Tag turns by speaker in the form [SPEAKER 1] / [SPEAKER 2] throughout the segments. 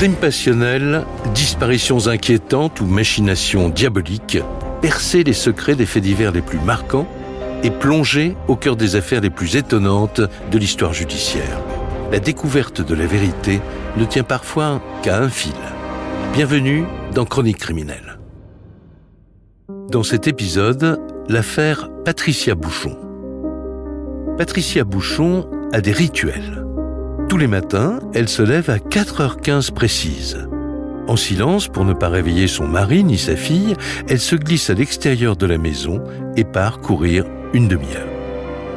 [SPEAKER 1] Crimes passionnels, disparitions inquiétantes ou machinations diaboliques, percer les secrets des faits divers les plus marquants et plonger au cœur des affaires les plus étonnantes de l'histoire judiciaire. La découverte de la vérité ne tient parfois qu'à un fil. Bienvenue dans Chroniques criminelles. Dans cet épisode, l'affaire Patricia Bouchon. Patricia Bouchon a des rituels. Tous les matins, elle se lève à 4h15 précises. En silence, pour ne pas réveiller son mari ni sa fille, elle se glisse à l'extérieur de la maison et part courir une demi-heure.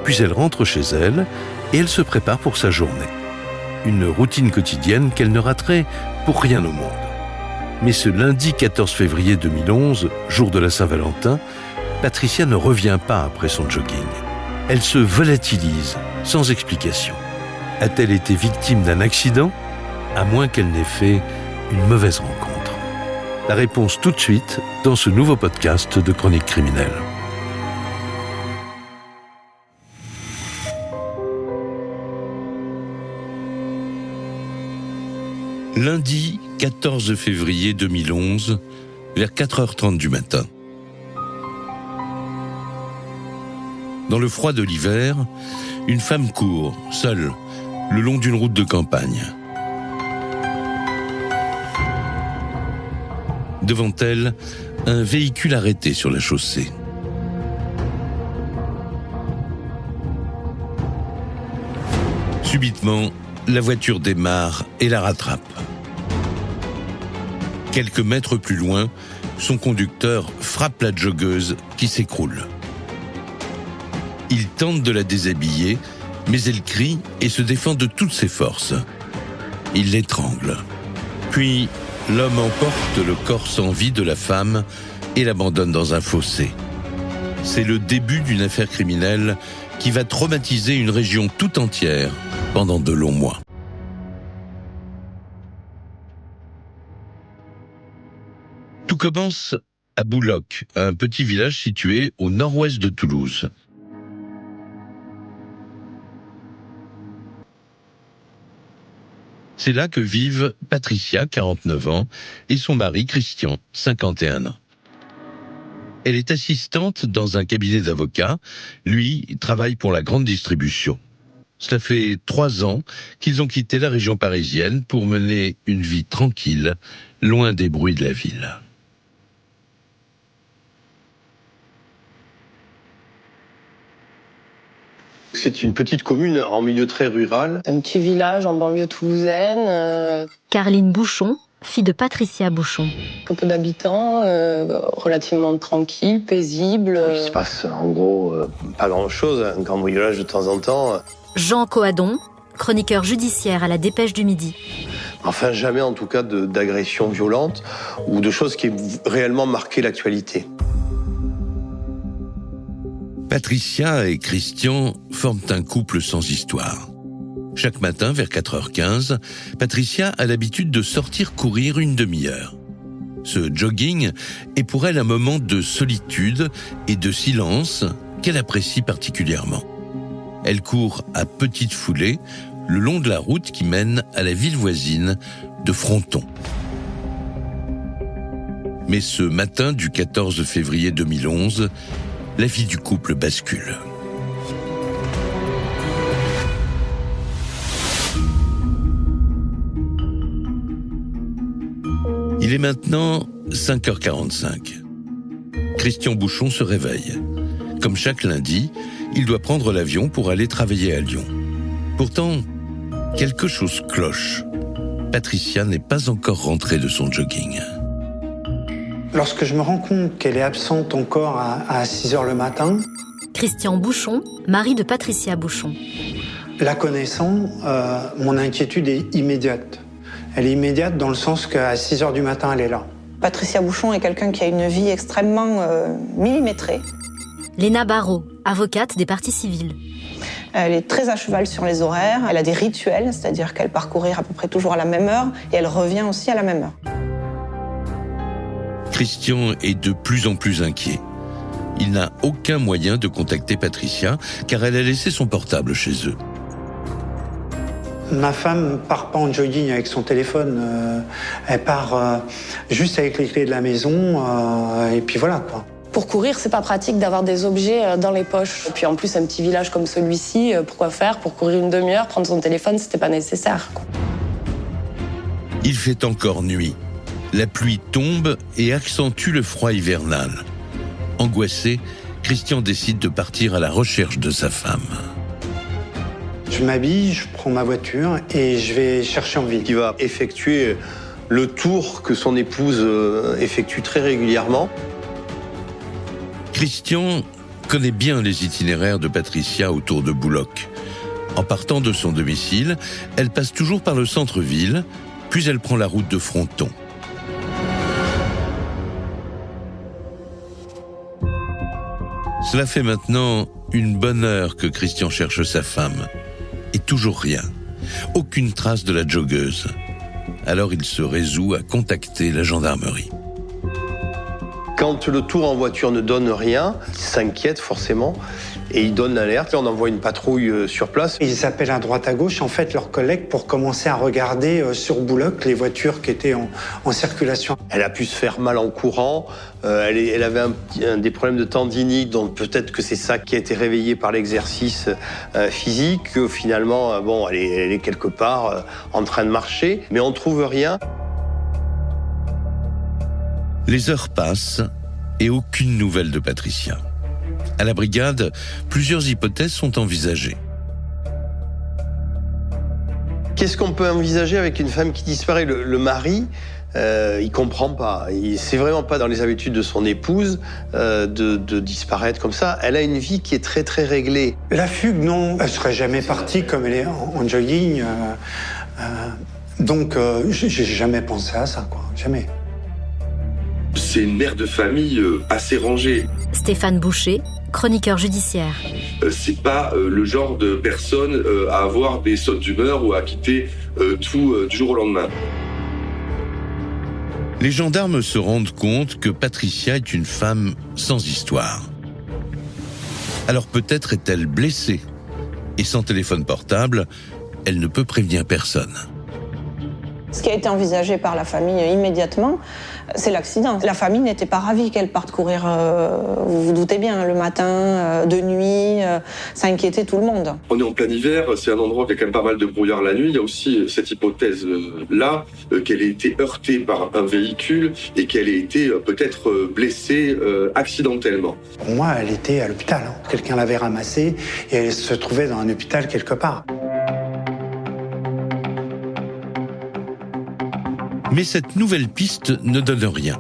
[SPEAKER 1] Puis elle rentre chez elle et elle se prépare pour sa journée. Une routine quotidienne qu'elle ne raterait pour rien au monde. Mais ce lundi 14 février 2011, jour de la Saint-Valentin, Patricia ne revient pas après son jogging. Elle se volatilise, sans explication. A-t-elle été victime d'un accident, à moins qu'elle n'ait fait une mauvaise rencontre? La réponse tout de suite dans ce nouveau podcast de Chroniques criminelles. Lundi 14 février 2011, vers 4h30 du matin. Dans le froid de l'hiver, une femme court, seule, le long d'une route de campagne. Devant elle, un véhicule arrêté sur la chaussée. Subitement, la voiture démarre et la rattrape. Quelques mètres plus loin, son conducteur frappe la joggeuse qui s'écroule. Il tente de la déshabiller, mais elle crie et se défend de toutes ses forces. Il l'étrangle. Puis, l'homme emporte le corps sans vie de la femme et l'abandonne dans un fossé. C'est le début d'une affaire criminelle qui va traumatiser une région tout entière pendant de longs mois. Tout commence à Bouloc, un petit village situé au nord-ouest de Toulouse. C'est là que vivent Patricia, 49 ans, et son mari, Christian, 51 ans. Elle est assistante dans un cabinet d'avocats. Lui travaille pour la grande distribution. Cela fait 3 ans qu'ils ont quitté la région parisienne pour mener une vie tranquille, loin des bruits de la ville.
[SPEAKER 2] C'est une petite commune en milieu très rural.
[SPEAKER 3] Un petit village en banlieue toulousaine.
[SPEAKER 4] Caroline Bouchon, fille de Patricia Bouchon.
[SPEAKER 3] Peu d'habitants, relativement tranquille, paisible.
[SPEAKER 2] Il se passe en gros pas grand-chose, un cambriolage de temps en temps.
[SPEAKER 4] Jean Coadon, chroniqueur judiciaire à la Dépêche du Midi.
[SPEAKER 2] Enfin, jamais en tout cas d'agression violente ou de choses qui aient réellement marqué l'actualité.
[SPEAKER 1] Patricia et Christian forment un couple sans histoire. Chaque matin, vers 4h15, Patricia a l'habitude de sortir courir une demi-heure. Ce jogging est pour elle un moment de solitude et de silence qu'elle apprécie particulièrement. Elle court à petite foulée le long de la route qui mène à la ville voisine de Fronton. Mais ce matin du 14 février 2011, la vie du couple bascule. Il est maintenant 5h45. Christian Bouchon se réveille. Comme chaque lundi, il doit prendre l'avion pour aller travailler à Lyon. Pourtant, quelque chose cloche. Patricia n'est pas encore rentrée de son jogging.
[SPEAKER 5] Lorsque je me rends compte qu'elle est absente encore à 6h le matin...
[SPEAKER 4] Christian Bouchon, mari de Patricia Bouchon.
[SPEAKER 5] La connaissant, mon inquiétude est immédiate. Elle est immédiate dans le sens qu'à 6h du matin, elle est là.
[SPEAKER 3] Patricia Bouchon est quelqu'un qui a une vie extrêmement millimétrée.
[SPEAKER 4] Léna Barrault, avocate des parties civiles.
[SPEAKER 3] Elle est très à cheval sur les horaires. Elle a des rituels, c'est-à-dire qu'elle part courir à peu près toujours à la même heure et elle revient aussi à la même heure.
[SPEAKER 1] Christian est de plus en plus inquiet. Il n'a aucun moyen de contacter Patricia car elle a laissé son portable chez eux.
[SPEAKER 5] Ma femme part pas en jogging avec son téléphone, elle part juste avec les clés de la maison, et puis voilà quoi.
[SPEAKER 6] Pour courir, c'est pas pratique d'avoir des objets dans les poches. Et puis en plus, un petit village comme celui-ci, pourquoi faire? Pour courir une demi-heure, prendre son téléphone, c'était pas nécessaire, quoi.
[SPEAKER 1] Il fait encore nuit. La pluie tombe et accentue le froid hivernal. Angoissé, Christian décide de partir à la recherche de sa femme.
[SPEAKER 5] Je m'habille, je prends ma voiture et je vais chercher en ville.
[SPEAKER 2] Qui va effectuer le tour que son épouse effectue très régulièrement.
[SPEAKER 1] Christian connaît bien les itinéraires de Patricia autour de Bouloc. En partant de son domicile, elle passe toujours par le centre-ville, puis elle prend la route de Fronton. Cela fait maintenant une bonne heure que Christian cherche sa femme. Et toujours rien. Aucune trace de la joggeuse. Alors il se résout à contacter la gendarmerie.
[SPEAKER 2] Quand le tour en voiture ne donne rien, il s'inquiète forcément et il donne l'alerte. On envoie une patrouille sur place.
[SPEAKER 5] Ils appellent à droite à gauche en fait leurs collègues pour commencer à regarder sur Bouloc les voitures qui étaient en circulation.
[SPEAKER 2] Elle a pu se faire mal en courant, elle avait des problèmes de tendinite, donc peut-être que c'est ça qui a été réveillé par l'exercice physique. Finalement, bon, elle est quelque part en train de marcher, mais on ne trouve rien.
[SPEAKER 1] Les heures passent et aucune nouvelle de Patricia. À la brigade, plusieurs hypothèses sont envisagées.
[SPEAKER 2] Qu'est-ce qu'on peut envisager avec une femme qui disparaît? Le mari, il comprend pas. C'est vraiment pas dans les habitudes de son épouse de disparaître comme ça. Elle a une vie qui est très très réglée.
[SPEAKER 5] La fugue, non, elle serait jamais partie comme elle est en jogging. Donc, j'ai jamais pensé à ça, quoi. Jamais.
[SPEAKER 7] C'est une mère de famille assez rangée.
[SPEAKER 4] Stéphane Boucher, chroniqueur judiciaire.
[SPEAKER 7] C'est pas le genre de personne à avoir des sautes d'humeur ou à quitter tout du jour au lendemain.
[SPEAKER 1] Les gendarmes se rendent compte que Patricia est une femme sans histoire. Alors peut-être est-elle blessée. Et sans téléphone portable, elle ne peut prévenir personne.
[SPEAKER 3] Ce qui a été envisagé par la famille immédiatement, c'est l'accident. La famille n'était pas ravie qu'elle parte courir, vous vous doutez bien, le matin, de nuit, ça inquiétait tout le monde.
[SPEAKER 7] On est en plein hiver, c'est un endroit qui a quand même pas mal de brouillard la nuit. Il y a aussi cette hypothèse-là, qu'elle ait été heurtée par un véhicule et qu'elle ait été peut-être blessée accidentellement.
[SPEAKER 5] Pour moi, elle était à l'hôpital. Quelqu'un l'avait ramassée et elle se trouvait dans un hôpital quelque part.
[SPEAKER 1] Mais cette nouvelle piste ne donne rien.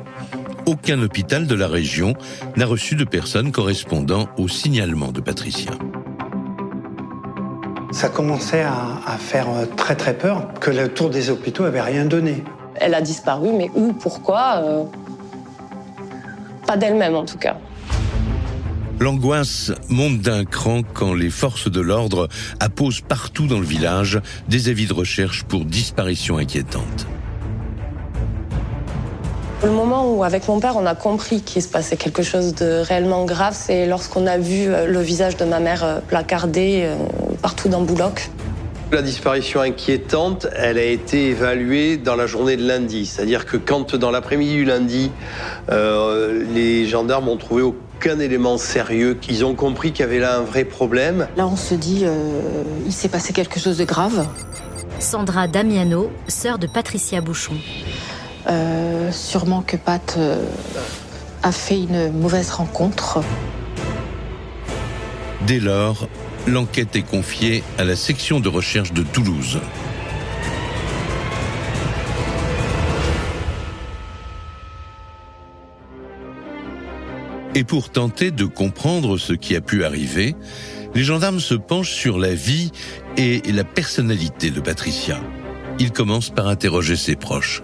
[SPEAKER 1] Aucun hôpital de la région n'a reçu de personne correspondant au signalement de Patricia.
[SPEAKER 5] Ça commençait à faire très très peur que le tour des hôpitaux avait rien donné.
[SPEAKER 6] Elle a disparu, mais où, pourquoi pas d'elle-même en tout cas.
[SPEAKER 1] L'angoisse monte d'un cran quand les forces de l'ordre apposent partout dans le village des avis de recherche pour disparition inquiétante.
[SPEAKER 6] Le moment où, avec mon père, on a compris qu'il se passait quelque chose de réellement grave, c'est lorsqu'on a vu le visage de ma mère placardé partout dans Bouloc.
[SPEAKER 2] La disparition inquiétante, elle a été évaluée dans la journée de lundi. C'est-à-dire que quand, dans l'après-midi du lundi, les gendarmes ont trouvé aucun élément sérieux, ils ont compris qu'il y avait là un vrai problème.
[SPEAKER 8] Là, on se dit, il s'est passé quelque chose de grave.
[SPEAKER 4] Sandra Damiano, sœur de Patricia Bouchon.
[SPEAKER 8] Sûrement que Pat a fait une mauvaise rencontre.
[SPEAKER 1] Dès lors, l'enquête est confiée à la section de recherche de Toulouse. Et pour tenter de comprendre ce qui a pu arriver, les gendarmes se penchent sur la vie et la personnalité de Patricia. Ils commencent par interroger ses proches.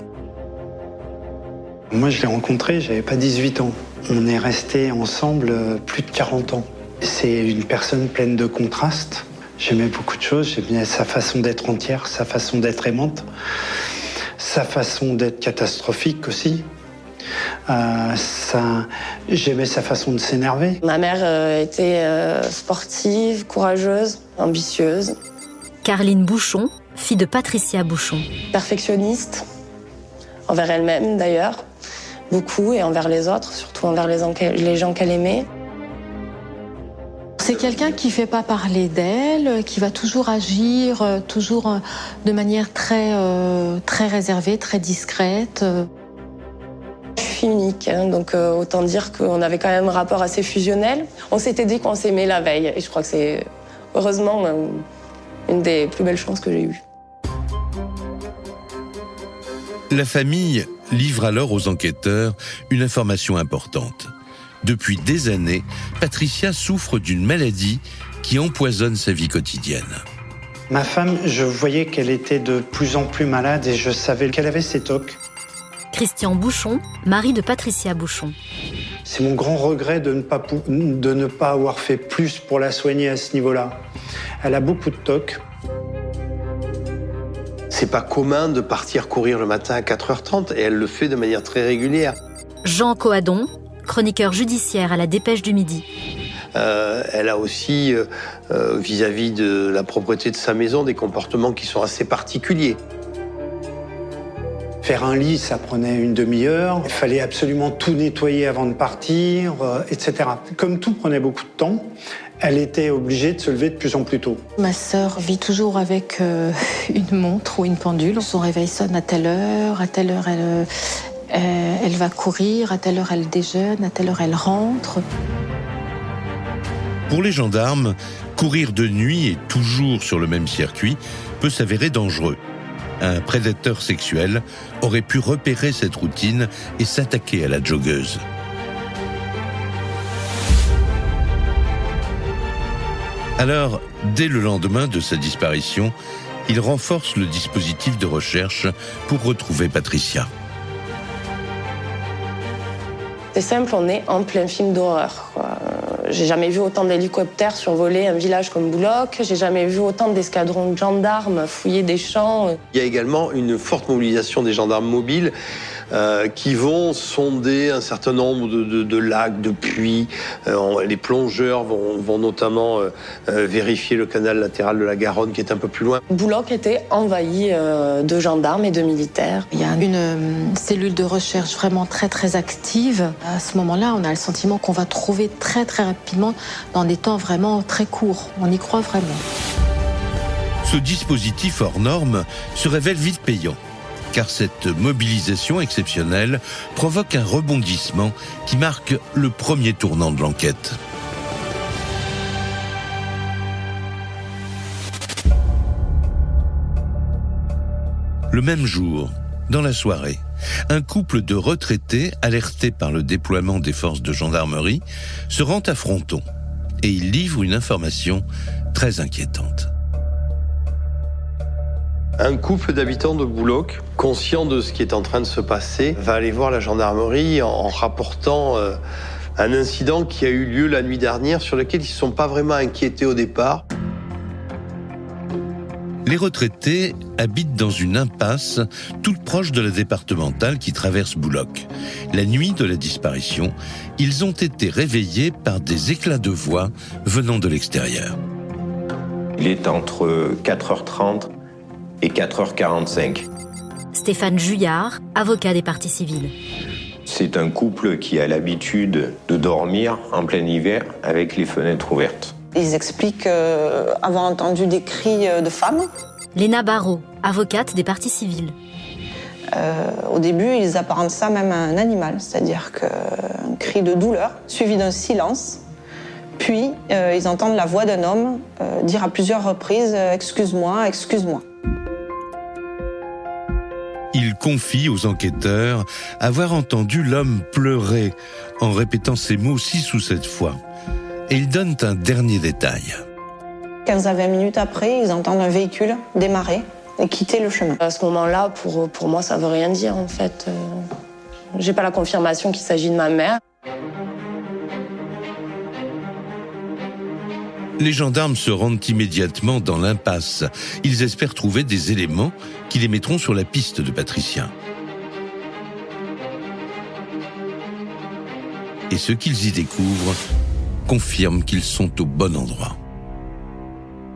[SPEAKER 5] Moi, je l'ai rencontrée, j'avais pas 18 ans. On est restés ensemble plus de 40 ans. C'est une personne pleine de contrastes. J'aimais beaucoup de choses. J'aimais sa façon d'être entière, sa façon d'être aimante, sa façon d'être catastrophique aussi. J'aimais sa façon de s'énerver.
[SPEAKER 6] Ma mère était sportive, courageuse, ambitieuse.
[SPEAKER 4] Caroline Bouchon, fille de Patricia Bouchon.
[SPEAKER 6] Perfectionniste, envers elle-même d'ailleurs, beaucoup, et envers les autres, surtout envers les gens qu'elle aimait.
[SPEAKER 8] C'est quelqu'un qui ne fait pas parler d'elle, qui va toujours agir, toujours de manière très réservée, très discrète.
[SPEAKER 6] Je suis unique, hein, donc autant dire qu'on avait quand même un rapport assez fusionnel. On s'était dit qu'on s'aimait la veille, et je crois que c'est heureusement une des plus belles chances que j'ai eues.
[SPEAKER 1] La famille livre alors aux enquêteurs une information importante. Depuis des années, Patricia souffre d'une maladie qui empoisonne sa vie quotidienne.
[SPEAKER 5] Ma femme, je voyais qu'elle était de plus en plus malade et je savais qu'elle avait ses tocs.
[SPEAKER 4] Christian Bouchon, mari de Patricia Bouchon.
[SPEAKER 5] C'est mon grand regret de ne pas avoir fait plus pour la soigner à ce niveau-là. Elle a beaucoup de tocs.
[SPEAKER 2] C'est pas commun de partir courir le matin à 4h30 et elle le fait de manière très régulière.
[SPEAKER 4] Jean Coadon, chroniqueur judiciaire à la Dépêche du Midi.
[SPEAKER 2] Elle a aussi, vis-à-vis de la propreté de sa maison, des comportements qui sont assez particuliers.
[SPEAKER 5] Faire un lit, ça prenait une demi-heure. Il fallait absolument tout nettoyer avant de partir, etc. Comme tout prenait beaucoup de temps, elle était obligée de se lever de plus en plus tôt.
[SPEAKER 8] Ma sœur vit toujours avec une montre ou une pendule. Son réveil sonne à telle heure elle va courir, à telle heure elle déjeune, à telle heure elle rentre.
[SPEAKER 1] Pour les gendarmes, courir de nuit et toujours sur le même circuit peut s'avérer dangereux. Un prédateur sexuel aurait pu repérer cette routine et s'attaquer à la joggeuse. Alors, dès le lendemain de sa disparition, il renforce le dispositif de recherche pour retrouver Patricia.
[SPEAKER 6] C'est simple, on est en plein film d'horreur, quoi. J'ai jamais vu autant d'hélicoptères survoler un village comme Bouloc. J'ai jamais vu autant d'escadrons de gendarmes fouiller des champs.
[SPEAKER 2] Il y a également une forte mobilisation des gendarmes mobiles qui vont sonder un certain nombre de lacs, de puits. Les plongeurs vont notamment vérifier le canal latéral de la Garonne qui est un peu plus loin.
[SPEAKER 6] Bouloc était envahi de gendarmes et de militaires.
[SPEAKER 8] Il y a une cellule de recherche vraiment très très active. À ce moment-là, on a le sentiment qu'on va trouver très très rapidement dans des temps vraiment très courts. On y croit vraiment.
[SPEAKER 1] Ce dispositif hors norme se révèle vite payant, car cette mobilisation exceptionnelle provoque un rebondissement qui marque le premier tournant de l'enquête. Le même jour, dans la soirée, un couple de retraités, alertés par le déploiement des forces de gendarmerie, se rend à Fronton et ils livrent une information très inquiétante.
[SPEAKER 2] Un couple d'habitants de Bouloc, conscient de ce qui est en train de se passer, va aller voir la gendarmerie en rapportant un incident qui a eu lieu la nuit dernière, sur lequel ils ne se sont pas vraiment inquiétés au départ.
[SPEAKER 1] Les retraités habitent dans une impasse toute proche de la départementale qui traverse Bouloc. La nuit de la disparition, ils ont été réveillés par des éclats de voix venant de l'extérieur.
[SPEAKER 9] Il est entre 4h30 et 4h45.
[SPEAKER 4] Stéphane Juillard, avocat des parties civiles.
[SPEAKER 9] C'est un couple qui a l'habitude de dormir en plein hiver avec les fenêtres ouvertes.
[SPEAKER 3] Ils expliquent avoir entendu des cris de femmes.
[SPEAKER 4] Léna Barrault, avocate des parties civiles.
[SPEAKER 3] Au début, ils apparentent ça même à un animal, c'est-à-dire qu'un cri de douleur, suivi d'un silence. Puis, ils entendent la voix d'un homme dire à plusieurs reprises « Excuse-moi, excuse-moi ».
[SPEAKER 1] Il confie aux enquêteurs avoir entendu l'homme pleurer en répétant ces mots 6 ou 7 fois. Et ils donnent un dernier détail.
[SPEAKER 3] 15 à 20 minutes après, ils entendent un véhicule démarrer et quitter le chemin.
[SPEAKER 6] À ce moment-là, pour moi, ça veut rien dire, en fait. J'ai pas la confirmation qu'il s'agit de ma mère.
[SPEAKER 1] Les gendarmes se rendent immédiatement dans l'impasse. Ils espèrent trouver des éléments qui les mettront sur la piste de Patricia. Et ce qu'ils y découvrent confirme qu'ils sont au bon endroit.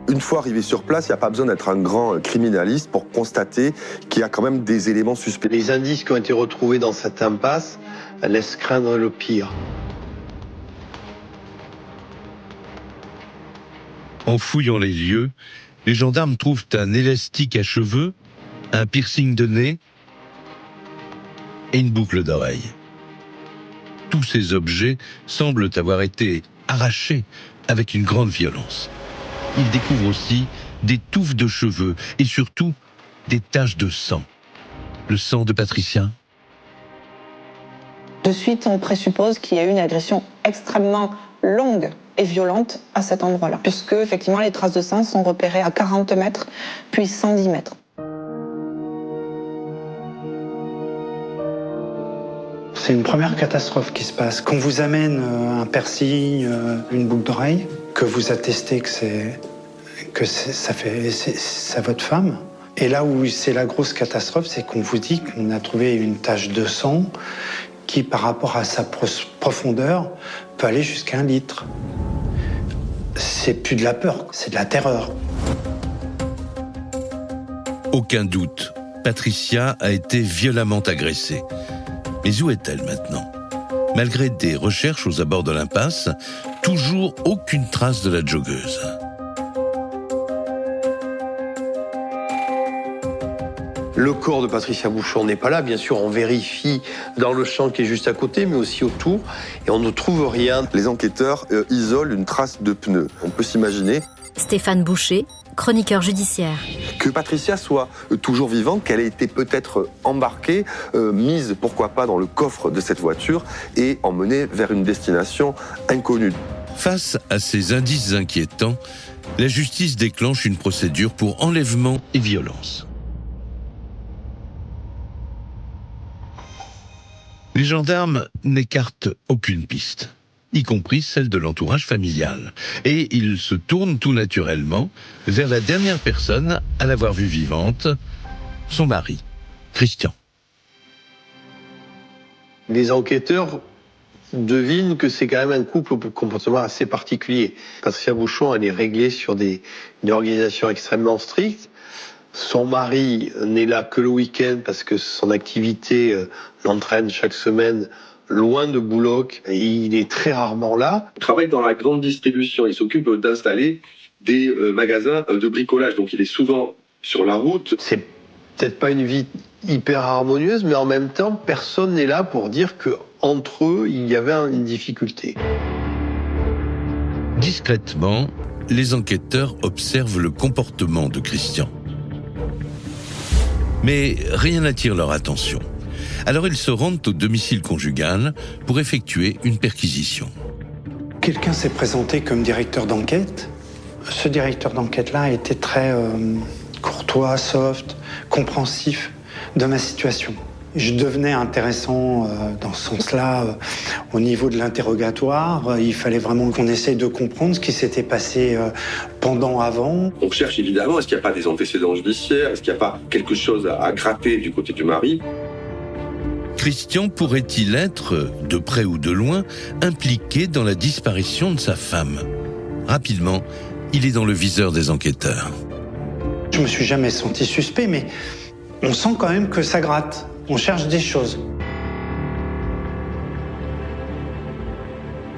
[SPEAKER 10] Une fois arrivé sur place, il n'y a pas besoin d'être un grand criminaliste pour constater qu'il y a quand même des éléments suspects.
[SPEAKER 2] Les indices qui ont été retrouvés dans cette impasse laissent craindre le pire.
[SPEAKER 1] En fouillant les lieux, les gendarmes trouvent un élastique à cheveux, un piercing de nez et une boucle d'oreille. Tous ces objets semblent avoir été arrachés avec une grande violence. Ils découvrent aussi des touffes de cheveux et surtout des taches de sang. Le sang de Patricia.
[SPEAKER 3] De suite, on présuppose qu'il y a eu une agression extrêmement longue et violente à cet endroit-là, puisque effectivement les traces de sang sont repérées à 40 mètres, puis 110 mètres.
[SPEAKER 5] C'est une première catastrophe qui se passe. Qu'on vous amène un piercing, une boucle d'oreille, que vous attestez que c'est votre femme. Et là où c'est la grosse catastrophe, c'est qu'on vous dit qu'on a trouvé une tache de sang qui, par rapport à sa profondeur, peut aller jusqu'à 1 litre. C'est plus de la peur, c'est de la terreur.
[SPEAKER 1] Aucun doute, Patricia a été violemment agressée. Mais où est-elle maintenant ? Malgré des recherches aux abords de l'impasse, toujours aucune trace de la joggeuse.
[SPEAKER 2] Le corps de Patricia Bouchon n'est pas là. Bien sûr, on vérifie dans le champ qui est juste à côté, mais aussi autour, et on ne trouve rien.
[SPEAKER 10] Les enquêteurs isolent une trace de pneu. On peut s'imaginer
[SPEAKER 4] Stéphane Boucher, chroniqueur judiciaire.
[SPEAKER 10] que Patricia soit toujours vivante, qu'elle ait été peut-être embarquée, mise, pourquoi pas, dans le coffre de cette voiture et emmenée vers une destination inconnue.
[SPEAKER 1] Face à ces indices inquiétants, la justice déclenche une procédure pour enlèvement et violence. Les gendarmes n'écartent aucune piste, y compris celle de l'entourage familial. Et ils se tournent tout naturellement vers la dernière personne à l'avoir vue vivante, son mari, Christian.
[SPEAKER 2] Les enquêteurs devinent que c'est quand même un couple au comportement assez particulier. Patricia Bouchon, elle est réglée sur une organisation extrêmement stricte. Son mari n'est là que le week-end parce que son activité l'entraîne chaque semaine loin de Bouloc. Et il est très rarement là.
[SPEAKER 7] Il travaille dans la grande distribution. Il s'occupe d'installer des magasins de bricolage. Donc il est souvent sur la route.
[SPEAKER 2] C'est peut-être pas une vie hyper harmonieuse, mais en même temps, personne n'est là pour dire que entre eux, il y avait une difficulté.
[SPEAKER 1] Discrètement, les enquêteurs observent le comportement de Christian. Mais rien n'attire leur attention. Alors ils se rendent au domicile conjugal pour effectuer une perquisition.
[SPEAKER 5] Quelqu'un s'est présenté comme directeur d'enquête. Ce directeur d'enquête-là était très courtois, soft, compréhensif de ma situation. Je devenais intéressant dans ce sens-là au niveau de l'interrogatoire. Il fallait vraiment qu'on essaye de comprendre ce qui s'était passé pendant, avant.
[SPEAKER 7] On cherche évidemment, est-ce qu'il n'y a pas des antécédents judiciaires? Est-ce qu'il n'y a pas quelque chose à gratter du côté du mari?
[SPEAKER 1] Christian pourrait-il être, de près ou de loin, impliqué dans la disparition de sa femme? Rapidement, il est dans le viseur des enquêteurs.
[SPEAKER 5] Je me suis jamais senti suspect, mais on sent quand même que ça gratte. On cherche des choses.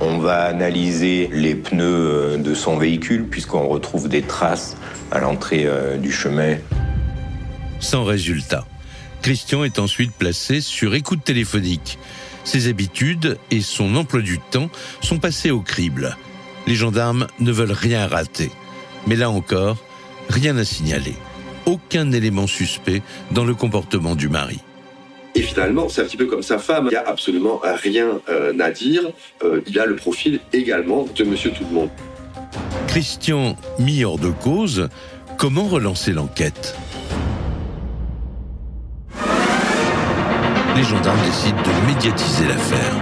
[SPEAKER 9] On va analyser les pneus de son véhicule puisqu'on retrouve des traces à l'entrée du chemin.
[SPEAKER 1] Sans résultat. Christian est ensuite placé sur écoute téléphonique. Ses habitudes et son emploi du temps sont passés au crible. Les gendarmes ne veulent rien rater. Mais là encore, rien à signaler. Aucun élément suspect dans le comportement du mari.
[SPEAKER 7] Et finalement, c'est un petit peu comme sa femme. Il n'y a absolument rien à dire. Il a le profil également de Monsieur Tout-le-Monde.
[SPEAKER 1] Christian mis hors de cause, comment relancer l'enquête? Les gendarmes décident de médiatiser l'affaire.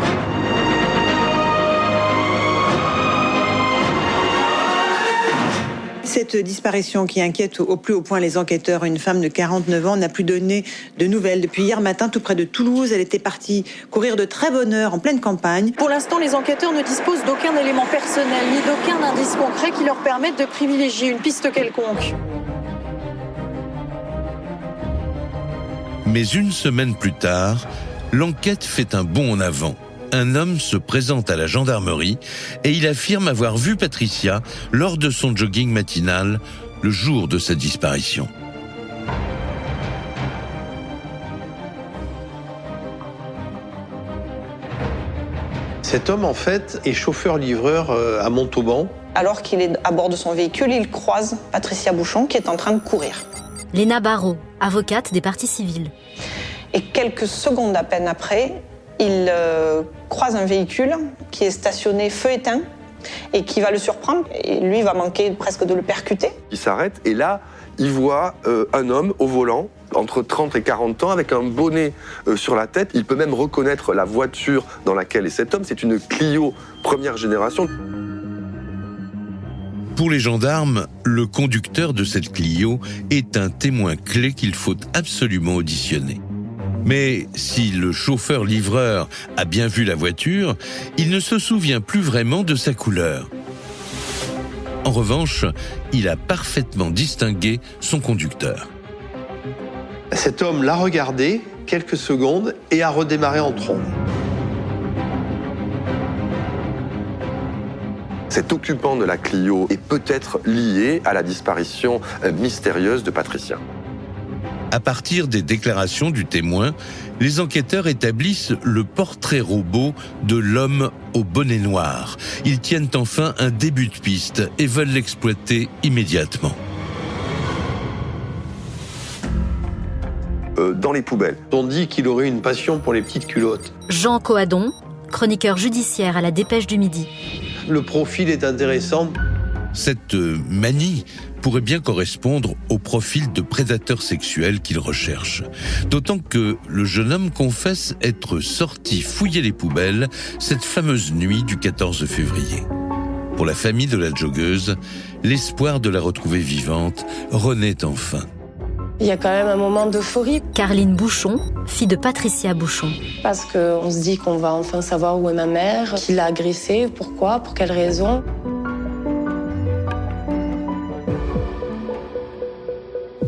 [SPEAKER 11] Cette disparition qui inquiète au plus haut point les enquêteurs, une femme de 49 ans n'a plus donné de nouvelles depuis hier matin tout près de Toulouse. Elle était partie courir de très bonne heure en pleine campagne.
[SPEAKER 12] Pour l'instant, les enquêteurs ne disposent d'aucun élément personnel ni d'aucun indice concret qui leur permette de privilégier une piste quelconque.
[SPEAKER 1] Mais une semaine plus tard, l'enquête fait un bond en avant. Un homme se présente à la gendarmerie et il affirme avoir vu Patricia lors de son jogging matinal le jour de sa disparition.
[SPEAKER 2] Cet homme, en fait, est chauffeur-livreur à Montauban.
[SPEAKER 3] Alors qu'il est à bord de son véhicule, il croise Patricia Bouchon qui est en train de courir.
[SPEAKER 4] Léna Barrault, avocate des parties civiles.
[SPEAKER 3] Et quelques secondes à peine après, il croise un véhicule qui est stationné feu éteint et qui va le surprendre. Et lui va manquer presque de le percuter.
[SPEAKER 10] Il s'arrête et là, il voit un homme au volant, entre 30 et 40 ans, avec un bonnet sur la tête. Il peut même reconnaître la voiture dans laquelle est cet homme. C'est une Clio première génération.
[SPEAKER 1] Pour les gendarmes, le conducteur de cette Clio est un témoin clé qu'il faut absolument auditionner. Mais si le chauffeur-livreur a bien vu la voiture, il ne se souvient plus vraiment de sa couleur. En revanche, il a parfaitement distingué son conducteur.
[SPEAKER 2] Cet homme l'a regardé quelques secondes et a redémarré en trombe.
[SPEAKER 10] Cet occupant de la Clio est peut-être lié à la disparition mystérieuse de Patricia.
[SPEAKER 1] À partir des déclarations du témoin, les enquêteurs établissent le portrait robot de l'homme au bonnet noir. Ils tiennent enfin un début de piste et veulent l'exploiter immédiatement.
[SPEAKER 10] Dans les poubelles.
[SPEAKER 2] On dit qu'il aurait une passion pour les petites culottes.
[SPEAKER 4] Jean Coadon, chroniqueur judiciaire à la Dépêche du Midi.
[SPEAKER 2] Le profil est intéressant.
[SPEAKER 1] Cette manie pourrait bien correspondre au profil de prédateur sexuel qu'il recherche. D'autant que le jeune homme confesse être sorti fouiller les poubelles cette fameuse nuit du 14 février. Pour la famille de la joggeuse, l'espoir de la retrouver vivante renaît enfin.
[SPEAKER 6] Il y a quand même un moment d'euphorie.
[SPEAKER 4] Carline Bouchon, fille de Patricia Bouchon.
[SPEAKER 6] Parce qu'on se dit qu'on va enfin savoir où est ma mère, qui l'a agressée, pourquoi, pour quelle raison.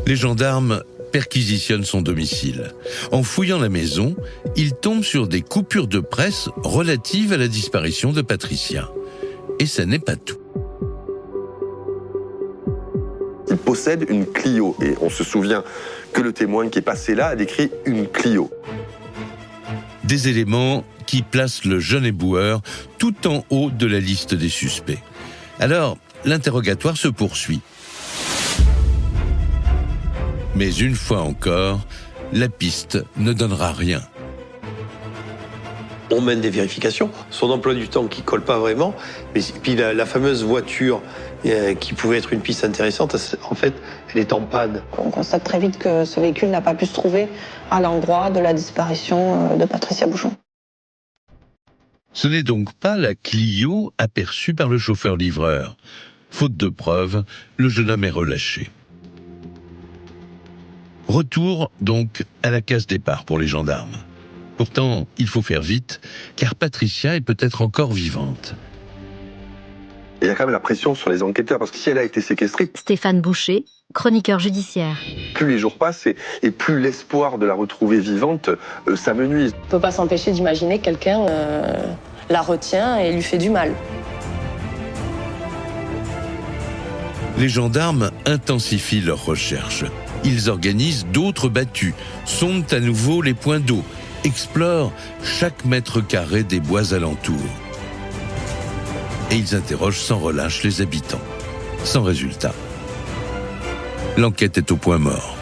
[SPEAKER 1] Les gendarmes perquisitionnent son domicile. En fouillant la maison, ils tombent sur des coupures de presse relatives à la disparition de Patricia. Et ça n'est pas tout.
[SPEAKER 10] Il possède une Clio et on se souvient que le témoin qui est passé là a décrit une Clio.
[SPEAKER 1] Des éléments qui placent le jeune éboueur tout en haut de la liste des suspects. Alors, l'interrogatoire se poursuit. Mais une fois encore, la piste ne donnera rien.
[SPEAKER 2] On mène des vérifications, son emploi du temps qui colle pas vraiment, mais puis la fameuse voiture qui pouvait être une piste intéressante, en fait, elle est en panne.
[SPEAKER 3] On constate très vite que ce véhicule n'a pas pu se trouver à l'endroit de la disparition de Patricia Bouchon.
[SPEAKER 1] Ce n'est donc pas la Clio aperçue par le chauffeur-livreur. Faute de preuves, le jeune homme est relâché. Retour donc à la case départ pour les gendarmes. Pourtant, il faut faire vite, car Patricia est peut-être encore vivante.
[SPEAKER 10] Et il y a quand même la pression sur les enquêteurs, parce que si elle a été séquestrée...
[SPEAKER 4] Stéphane Boucher, chroniqueur judiciaire.
[SPEAKER 10] Plus les jours passent et plus l'espoir de la retrouver vivante s'amenuise.
[SPEAKER 6] On ne peut pas s'empêcher d'imaginer que quelqu'un la retient et lui fait du mal.
[SPEAKER 1] Les gendarmes intensifient leurs recherches. Ils organisent d'autres battues, sondent à nouveau les points d'eau, explorent chaque mètre carré des bois alentours. Et ils interrogent sans relâche les habitants. Sans résultat. L'enquête est au point mort.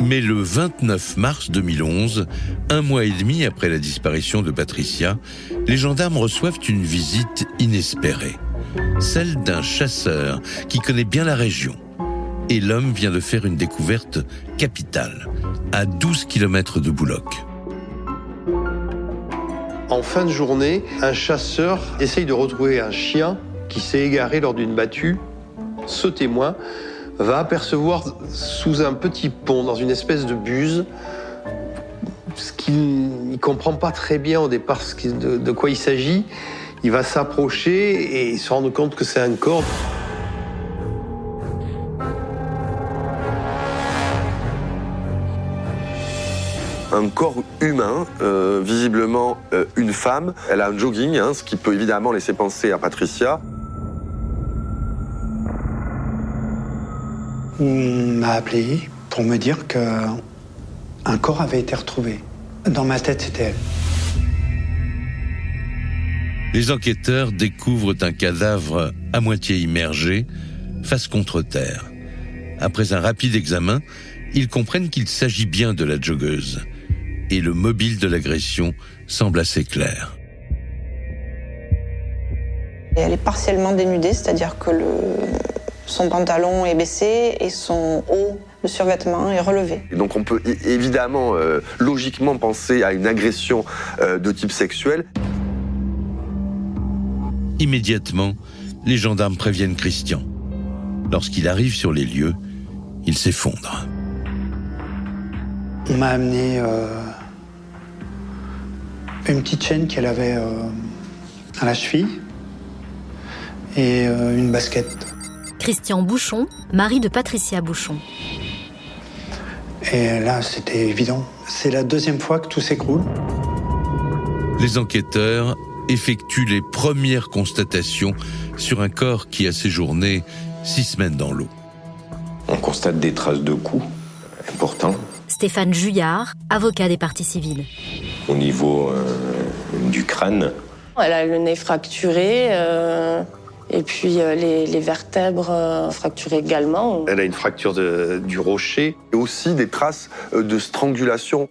[SPEAKER 1] Mais le 29 mars 2011, un mois et demi après la disparition de Patricia, les gendarmes reçoivent une visite inespérée. Celle d'un chasseur qui connaît bien la région. et l'homme vient de faire une découverte capitale, à 12 km de Bouloc.
[SPEAKER 2] En fin de journée, un chasseur essaye de retrouver un chien qui s'est égaré lors d'une battue. Ce témoin va apercevoir sous un petit pont, dans une espèce de buse, ce qu'il ne comprend pas très bien au départ de quoi il s'agit. Il va s'approcher et se rendre compte que c'est un corps.
[SPEAKER 10] Un corps humain, visiblement une femme. Elle a un jogging, ce qui peut évidemment laisser penser à Patricia.
[SPEAKER 5] On m'a appelé pour me dire qu'un corps avait été retrouvé. Dans ma tête, c'était elle.
[SPEAKER 1] Les enquêteurs découvrent un cadavre à moitié immergé, face contre terre. Après un rapide examen, ils comprennent qu'il s'agit bien de la joggeuse. Et le mobile de l'agression semble assez clair.
[SPEAKER 3] Et elle est partiellement dénudée, c'est-à-dire que son pantalon est baissé et son haut, le survêtement, est relevé.
[SPEAKER 10] Et donc on peut évidemment, logiquement penser à une agression de type sexuel.
[SPEAKER 1] Immédiatement, les gendarmes préviennent Christian. Lorsqu'il arrive sur les lieux, il s'effondre.
[SPEAKER 5] On m'a amené une petite chaîne qu'elle avait à la cheville et une basket.
[SPEAKER 4] Christian Bouchon, mari de Patricia Bouchon.
[SPEAKER 5] Et là, c'était évident. C'est la deuxième fois que tout s'écroule.
[SPEAKER 1] Les enquêteurs effectuent les premières constatations sur un corps qui a séjourné 6 semaines dans l'eau.
[SPEAKER 9] On constate des traces de coups importants.
[SPEAKER 4] Stéphane Juillard, avocat des parties civiles.
[SPEAKER 9] Au niveau du crâne.
[SPEAKER 6] Elle a le nez fracturé, et puis les vertèbres fracturées également.
[SPEAKER 2] Elle a une fracture du rocher.
[SPEAKER 10] Et aussi des traces de strangulation.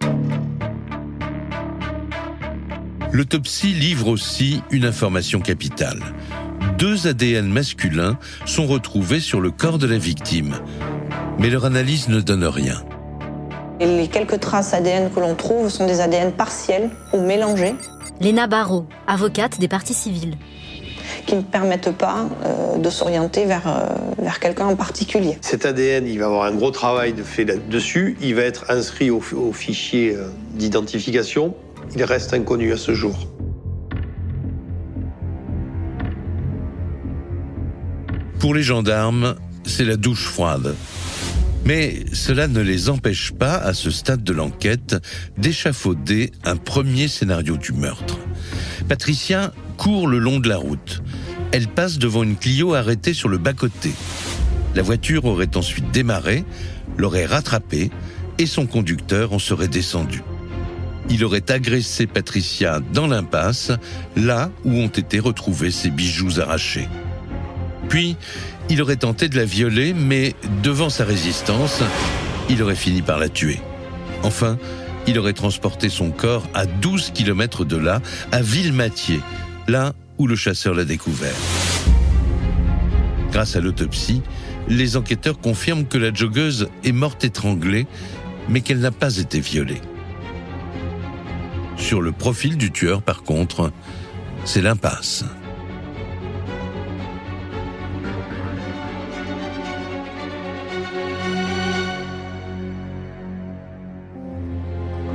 [SPEAKER 1] L'autopsie livre aussi une information capitale. 2 ADN masculins sont retrouvés sur le corps de la victime. Mais leur analyse ne donne rien.
[SPEAKER 3] Et les quelques traces ADN que l'on trouve sont des ADN partiels ou mélangés.
[SPEAKER 4] Léna Barrault, avocate des parties civiles.
[SPEAKER 3] Qui ne permettent pas de s'orienter vers quelqu'un en particulier.
[SPEAKER 2] Cet ADN, il va avoir un gros travail de fait là-dessus. Il va être inscrit au fichier d'identification. Il reste inconnu à ce jour.
[SPEAKER 1] Pour les gendarmes, c'est la douche froide. Mais cela ne les empêche pas, à ce stade de l'enquête, d'échafauder un premier scénario du meurtre. Patricia court le long de la route. Elle passe devant une Clio arrêtée sur le bas-côté. La voiture aurait ensuite démarré, l'aurait rattrapée et son conducteur en serait descendu. Il aurait agressé Patricia dans l'impasse, là où ont été retrouvés ses bijoux arrachés. Puis, il aurait tenté de la violer, mais devant sa résistance, il aurait fini par la tuer. Enfin, il aurait transporté son corps à 12 km de là, à Villematier, là où le chasseur l'a découvert. Grâce à l'autopsie, les enquêteurs confirment que la joggeuse est morte étranglée, mais qu'elle n'a pas été violée. Sur le profil du tueur, par contre, c'est l'impasse.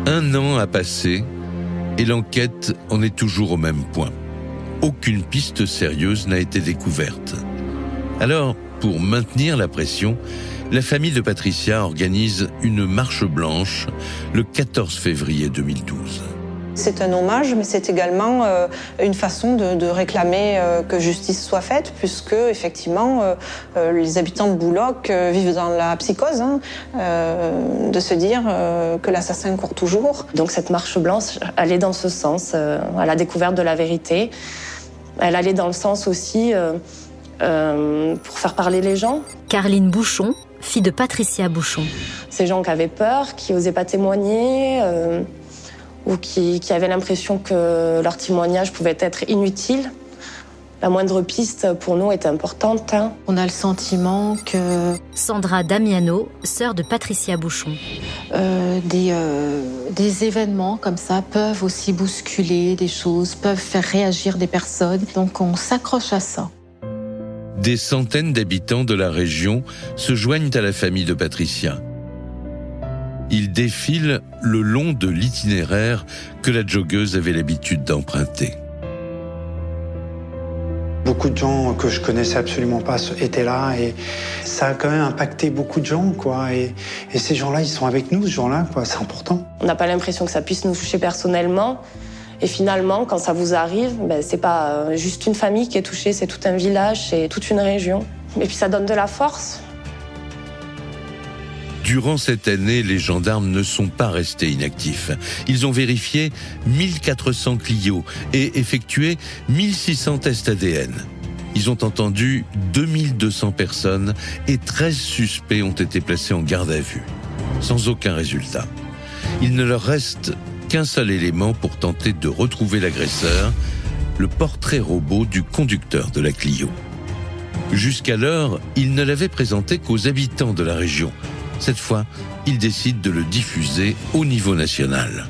[SPEAKER 1] Un an a passé et l'enquête en est toujours au même point. Aucune piste sérieuse n'a été découverte. Alors, pour maintenir la pression, la famille de Patricia organise une marche blanche le 14 février 2012.
[SPEAKER 3] C'est un hommage, mais c'est également une façon de réclamer que justice soit faite, puisque effectivement, les habitants de Bouloc vivent dans la psychose, de se dire que l'assassin court toujours.
[SPEAKER 6] Donc cette marche blanche allait dans ce sens, à la découverte de la vérité. Elle allait dans le sens aussi pour faire parler les gens.
[SPEAKER 4] Carline Bouchon, fille de Patricia Bouchon.
[SPEAKER 6] Ces gens qui avaient peur, qui n'osaient pas témoigner, ou qui avaient l'impression que leur témoignage pouvait être inutile. La moindre piste, pour nous, est importante.
[SPEAKER 8] On a le sentiment que...
[SPEAKER 4] Sandra Damiano, sœur de Patricia Bouchon.
[SPEAKER 8] Des événements comme ça peuvent aussi bousculer des choses, peuvent faire réagir des personnes. Donc on s'accroche à ça.
[SPEAKER 1] Des centaines d'habitants de la région se joignent à la famille de Patricia. Ils défilent le long de l'itinéraire que la joggeuse avait l'habitude d'emprunter.
[SPEAKER 5] Beaucoup de gens que je connaissais absolument pas étaient là et ça a quand même impacté beaucoup de gens, quoi. Et ces gens-là, ils sont avec nous ce jour-là, quoi. C'est important.
[SPEAKER 6] On n'a pas l'impression que ça puisse nous toucher personnellement. Et finalement, quand ça vous arrive, c'est pas juste une famille qui est touchée, c'est tout un village, c'est toute une région. Et puis ça donne de la force.
[SPEAKER 1] Durant cette année, les gendarmes ne sont pas restés inactifs. Ils ont vérifié 1400 Clio et effectué 1600 tests ADN. Ils ont entendu 2200 personnes et 13 suspects ont été placés en garde à vue, sans aucun résultat. Il ne leur reste qu'un seul élément pour tenter de retrouver l'agresseur, le portrait robot du conducteur de la Clio. Jusqu'alors, ils ne l'avaient présenté qu'aux habitants de la région. Cette fois, ils décident de le diffuser au niveau national.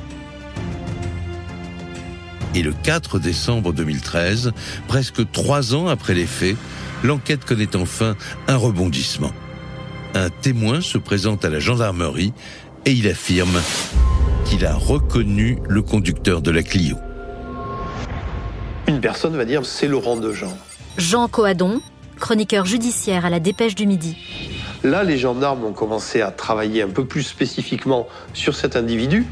[SPEAKER 1] Et le 4 décembre 2013, presque 3 ans après les faits, l'enquête connaît enfin un rebondissement. Un témoin se présente à la gendarmerie et il affirme qu'il a reconnu le conducteur de la Clio.
[SPEAKER 2] Une personne va dire c'est Laurent Dejean.
[SPEAKER 4] Jean Coadon, chroniqueur judiciaire à la Dépêche du Midi.
[SPEAKER 2] Là, les gendarmes ont commencé à travailler un peu plus spécifiquement sur cet individu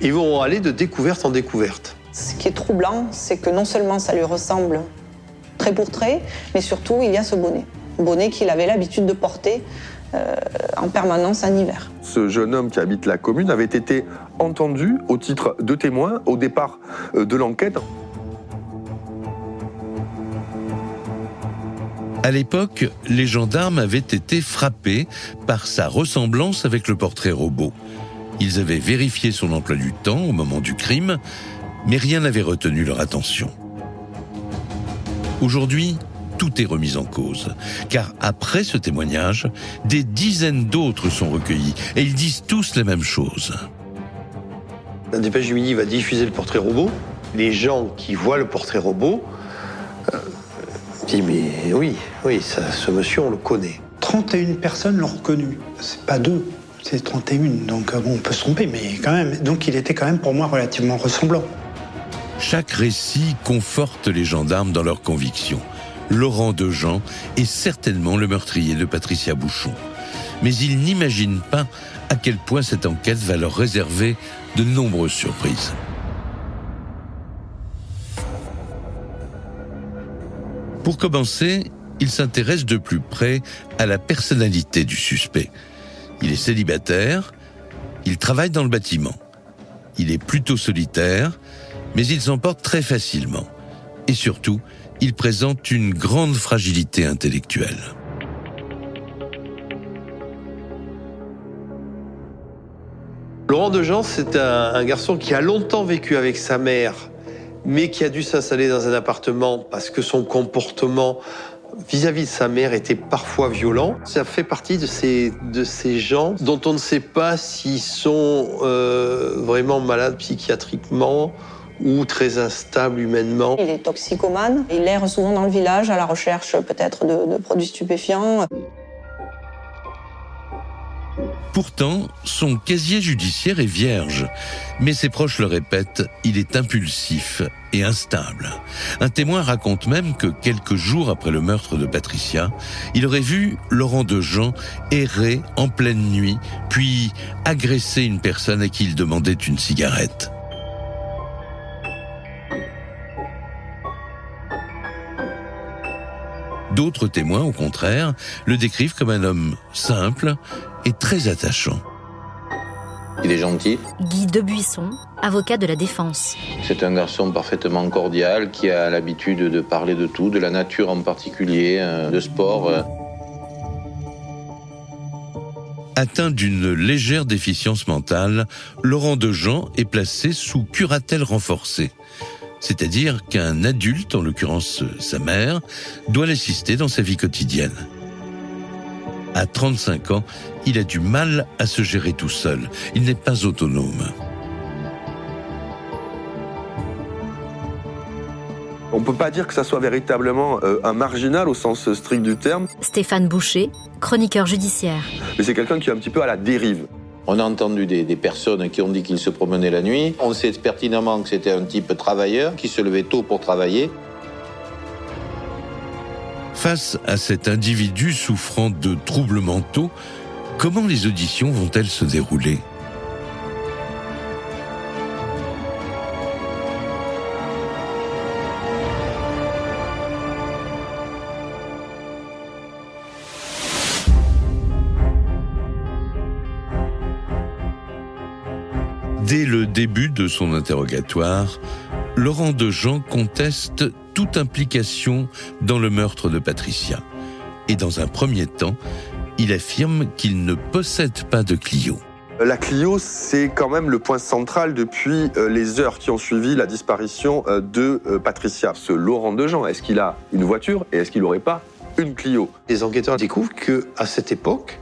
[SPEAKER 2] et vont aller de découverte en découverte.
[SPEAKER 3] Ce qui est troublant, c'est que non seulement ça lui ressemble trait pour trait, mais surtout il y a ce bonnet. Bonnet qu'il avait l'habitude de porter en permanence en hiver.
[SPEAKER 10] Ce jeune homme qui habite la commune avait été entendu au titre de témoin au départ de l'enquête.
[SPEAKER 1] À l'époque, les gendarmes avaient été frappés par sa ressemblance avec le portrait robot. Ils avaient vérifié son emploi du temps au moment du crime, mais rien n'avait retenu leur attention. Aujourd'hui, tout est remis en cause, car après ce témoignage, des dizaines d'autres sont recueillis, et ils disent tous la même chose.
[SPEAKER 2] La Dépêche du Midi va diffuser le portrait robot. Les gens qui voient le portrait robot disent mais oui, ce monsieur on le connaît.
[SPEAKER 5] 31 personnes l'ont reconnu, c'est pas 2, c'est 31, donc bon, on peut se tromper, mais quand même. Donc il était quand même pour moi relativement ressemblant.
[SPEAKER 1] Chaque récit conforte les gendarmes dans leurs convictions. Laurent Dejean est certainement le meurtrier de Patricia Bouchon. Mais ils n'imaginent pas à quel point cette enquête va leur réserver de nombreuses surprises. Pour commencer, ils s'intéressent de plus près à la personnalité du suspect. Il est célibataire, il travaille dans le bâtiment. Il est plutôt solitaire, mais il s'en porte très facilement. Et surtout, il présente une grande fragilité intellectuelle.
[SPEAKER 2] Laurent Dejean, c'est un garçon qui a longtemps vécu avec sa mère, mais qui a dû s'installer dans un appartement parce que son comportement vis-à-vis de sa mère était parfois violent. Ça fait partie de ces gens dont on ne sait pas s'ils sont vraiment malades psychiatriquement ou très instables humainement.
[SPEAKER 3] Il est toxicomane, il erre souvent dans le village à la recherche peut-être de produits stupéfiants.
[SPEAKER 1] Pourtant, son casier judiciaire est vierge, mais ses proches le répètent, il est impulsif et instable. Un témoin raconte même que quelques jours après le meurtre de Patricia, il aurait vu Laurent Dejean errer en pleine nuit, puis agresser une personne à qui il demandait une cigarette. D'autres témoins, au contraire, le décrivent comme un homme simple et très attachant.
[SPEAKER 13] Il est gentil.
[SPEAKER 4] Guy Debuisson, avocat de la défense.
[SPEAKER 13] C'est un garçon parfaitement cordial qui a l'habitude de parler de tout, de la nature en particulier, de sport.
[SPEAKER 1] Atteint d'une légère déficience mentale, Laurent Dejean est placé sous curatelle renforcée. c'est-à-dire qu'un adulte, en l'occurrence sa mère, doit l'assister dans sa vie quotidienne. À 35 ans, il a du mal à se gérer tout seul. Il n'est pas autonome.
[SPEAKER 10] On ne peut pas dire que ça soit véritablement un marginal au sens strict du terme.
[SPEAKER 4] Stéphane Boucher, chroniqueur judiciaire.
[SPEAKER 10] Mais c'est quelqu'un qui est un petit peu à la dérive.
[SPEAKER 13] On a entendu des personnes qui ont dit qu'il se promenait la nuit. On sait pertinemment que c'était un type travailleur qui se levait tôt pour travailler.
[SPEAKER 1] Face à cet individu souffrant de troubles mentaux, comment les auditions vont-elles se dérouler ? Dès le début de son interrogatoire, Laurent Dejean conteste toute implication dans le meurtre de Patricia. Et dans un premier temps, il affirme qu'il ne possède pas de Clio.
[SPEAKER 10] La Clio, c'est quand même le point central depuis les heures qui ont suivi la disparition de Patricia. Ce Laurent Dejean, est-ce qu'il a une voiture et est-ce qu'il n'aurait pas une Clio ?
[SPEAKER 2] Les enquêteurs découvrent qu'à cette époque,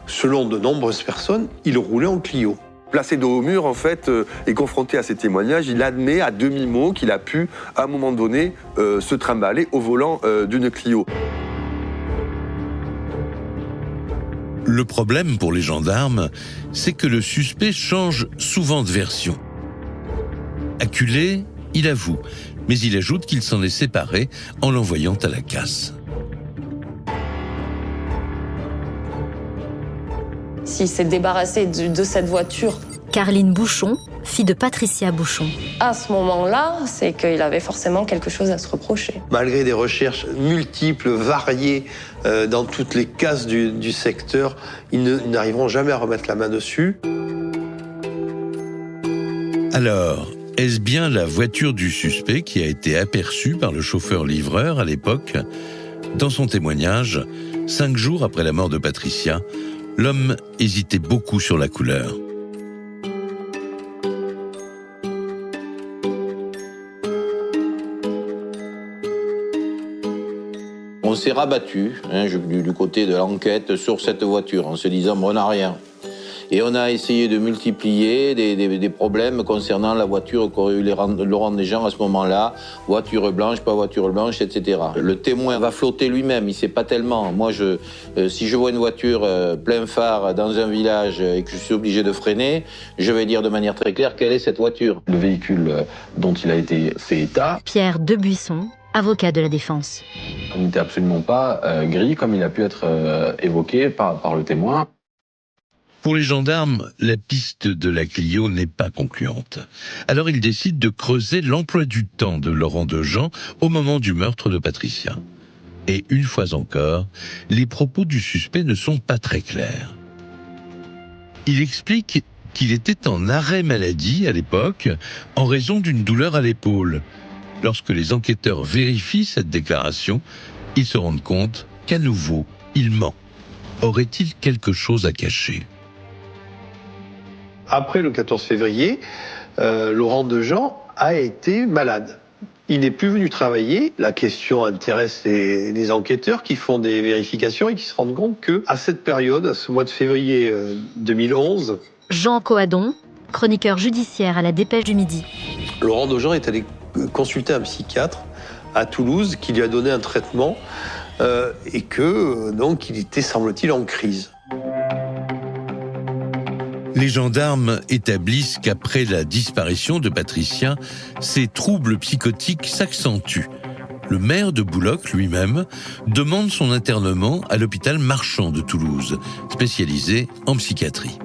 [SPEAKER 2] selon de nombreuses personnes, il roulait en Clio.
[SPEAKER 10] Placé dos au mur, en fait, et confronté à ces témoignages, il admet à demi-mot qu'il a pu, à un moment donné, se trimballer au volant d'une Clio.
[SPEAKER 1] Le problème pour les gendarmes, c'est que le suspect change souvent de version. Acculé, il avoue, mais il ajoute qu'il s'en est séparé en l'envoyant à la casse.
[SPEAKER 6] S'il s'est débarrassé de cette voiture...
[SPEAKER 4] Caroline Bouchon, fille de Patricia Bouchon.
[SPEAKER 6] À ce moment-là, c'est qu'il avait forcément quelque chose à se reprocher.
[SPEAKER 2] Malgré des recherches multiples, variées, dans toutes les cases du secteur, ils n'arriveront jamais à remettre la main dessus.
[SPEAKER 1] Alors, est-ce bien la voiture du suspect qui a été aperçue par le chauffeur-livreur à l'époque ? Dans son témoignage, 5 jours après la mort de Patricia, l'homme hésitait beaucoup sur la couleur.
[SPEAKER 13] On s'est rabattu du côté de l'enquête sur cette voiture en se disant bon, on n'a rien. Et on a essayé de multiplier des problèmes concernant la voiture qu'aurait eu Laurent Dejean à ce moment-là. Voiture blanche, pas voiture blanche, etc. Le témoin va flotter lui-même, il ne sait pas tellement. Moi, si je vois une voiture plein phare dans un village et que je suis obligé de freiner, je vais dire de manière très claire quelle est cette voiture.
[SPEAKER 14] Le véhicule dont il a été fait état.
[SPEAKER 4] Pierre Debuisson, avocat de la défense.
[SPEAKER 14] Il n'était absolument pas gris comme il a pu être évoqué par le témoin.
[SPEAKER 1] Pour les gendarmes, la piste de la Clio n'est pas concluante. Alors ils décident de creuser l'emploi du temps de Laurent Dejean au moment du meurtre de Patricia. Et une fois encore, les propos du suspect ne sont pas très clairs. Il explique qu'il était en arrêt maladie à l'époque en raison d'une douleur à l'épaule. Lorsque les enquêteurs vérifient cette déclaration, ils se rendent compte qu'à nouveau, il ment. Aurait-il quelque chose à cacher ?
[SPEAKER 2] Après le 14 février, Laurent Dejean a été malade. Il n'est plus venu travailler. La question intéresse les enquêteurs qui font des vérifications et qui se rendent compte qu'à cette période, à ce mois de février 2011...
[SPEAKER 4] Jean Coadon, chroniqueur judiciaire à la Dépêche du Midi.
[SPEAKER 2] Laurent Dejean est allé consulter un psychiatre à Toulouse qui lui a donné un traitement et que donc il était, semble-t-il, en crise.
[SPEAKER 1] Les gendarmes établissent qu'après la disparition de Patricia, ces troubles psychotiques s'accentuent. Le maire de Bouloc lui-même demande son internement à l'hôpital Marchand de Toulouse, spécialisé en psychiatrie.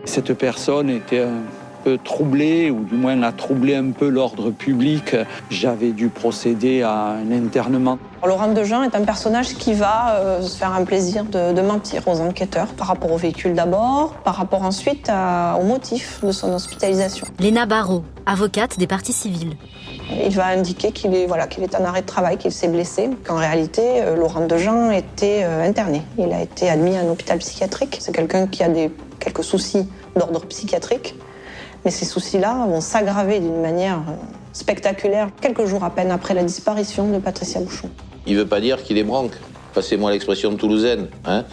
[SPEAKER 15] Cette personne était un peu troublée, ou du moins a troublé un peu l'ordre public. J'avais dû procéder à un internement.
[SPEAKER 3] Laurent Dejean est un personnage qui va se faire un plaisir de mentir aux enquêteurs par rapport au véhicule d'abord, par rapport ensuite au motif de son hospitalisation.
[SPEAKER 4] Léna Barrault, avocate des parties civiles.
[SPEAKER 3] Il va indiquer qu'il est en arrêt de travail, qu'il s'est blessé, qu'en réalité, Laurent Dejean était interné. Il a été admis à un hôpital psychiatrique. C'est quelqu'un qui a quelques soucis d'ordre psychiatrique, mais ces soucis-là vont s'aggraver d'une manière spectaculaire, quelques jours à peine après la disparition de Patricia Bouchon.
[SPEAKER 13] Il ne veut pas dire qu'il est branque. Passez-moi l'expression toulousaine. Hein.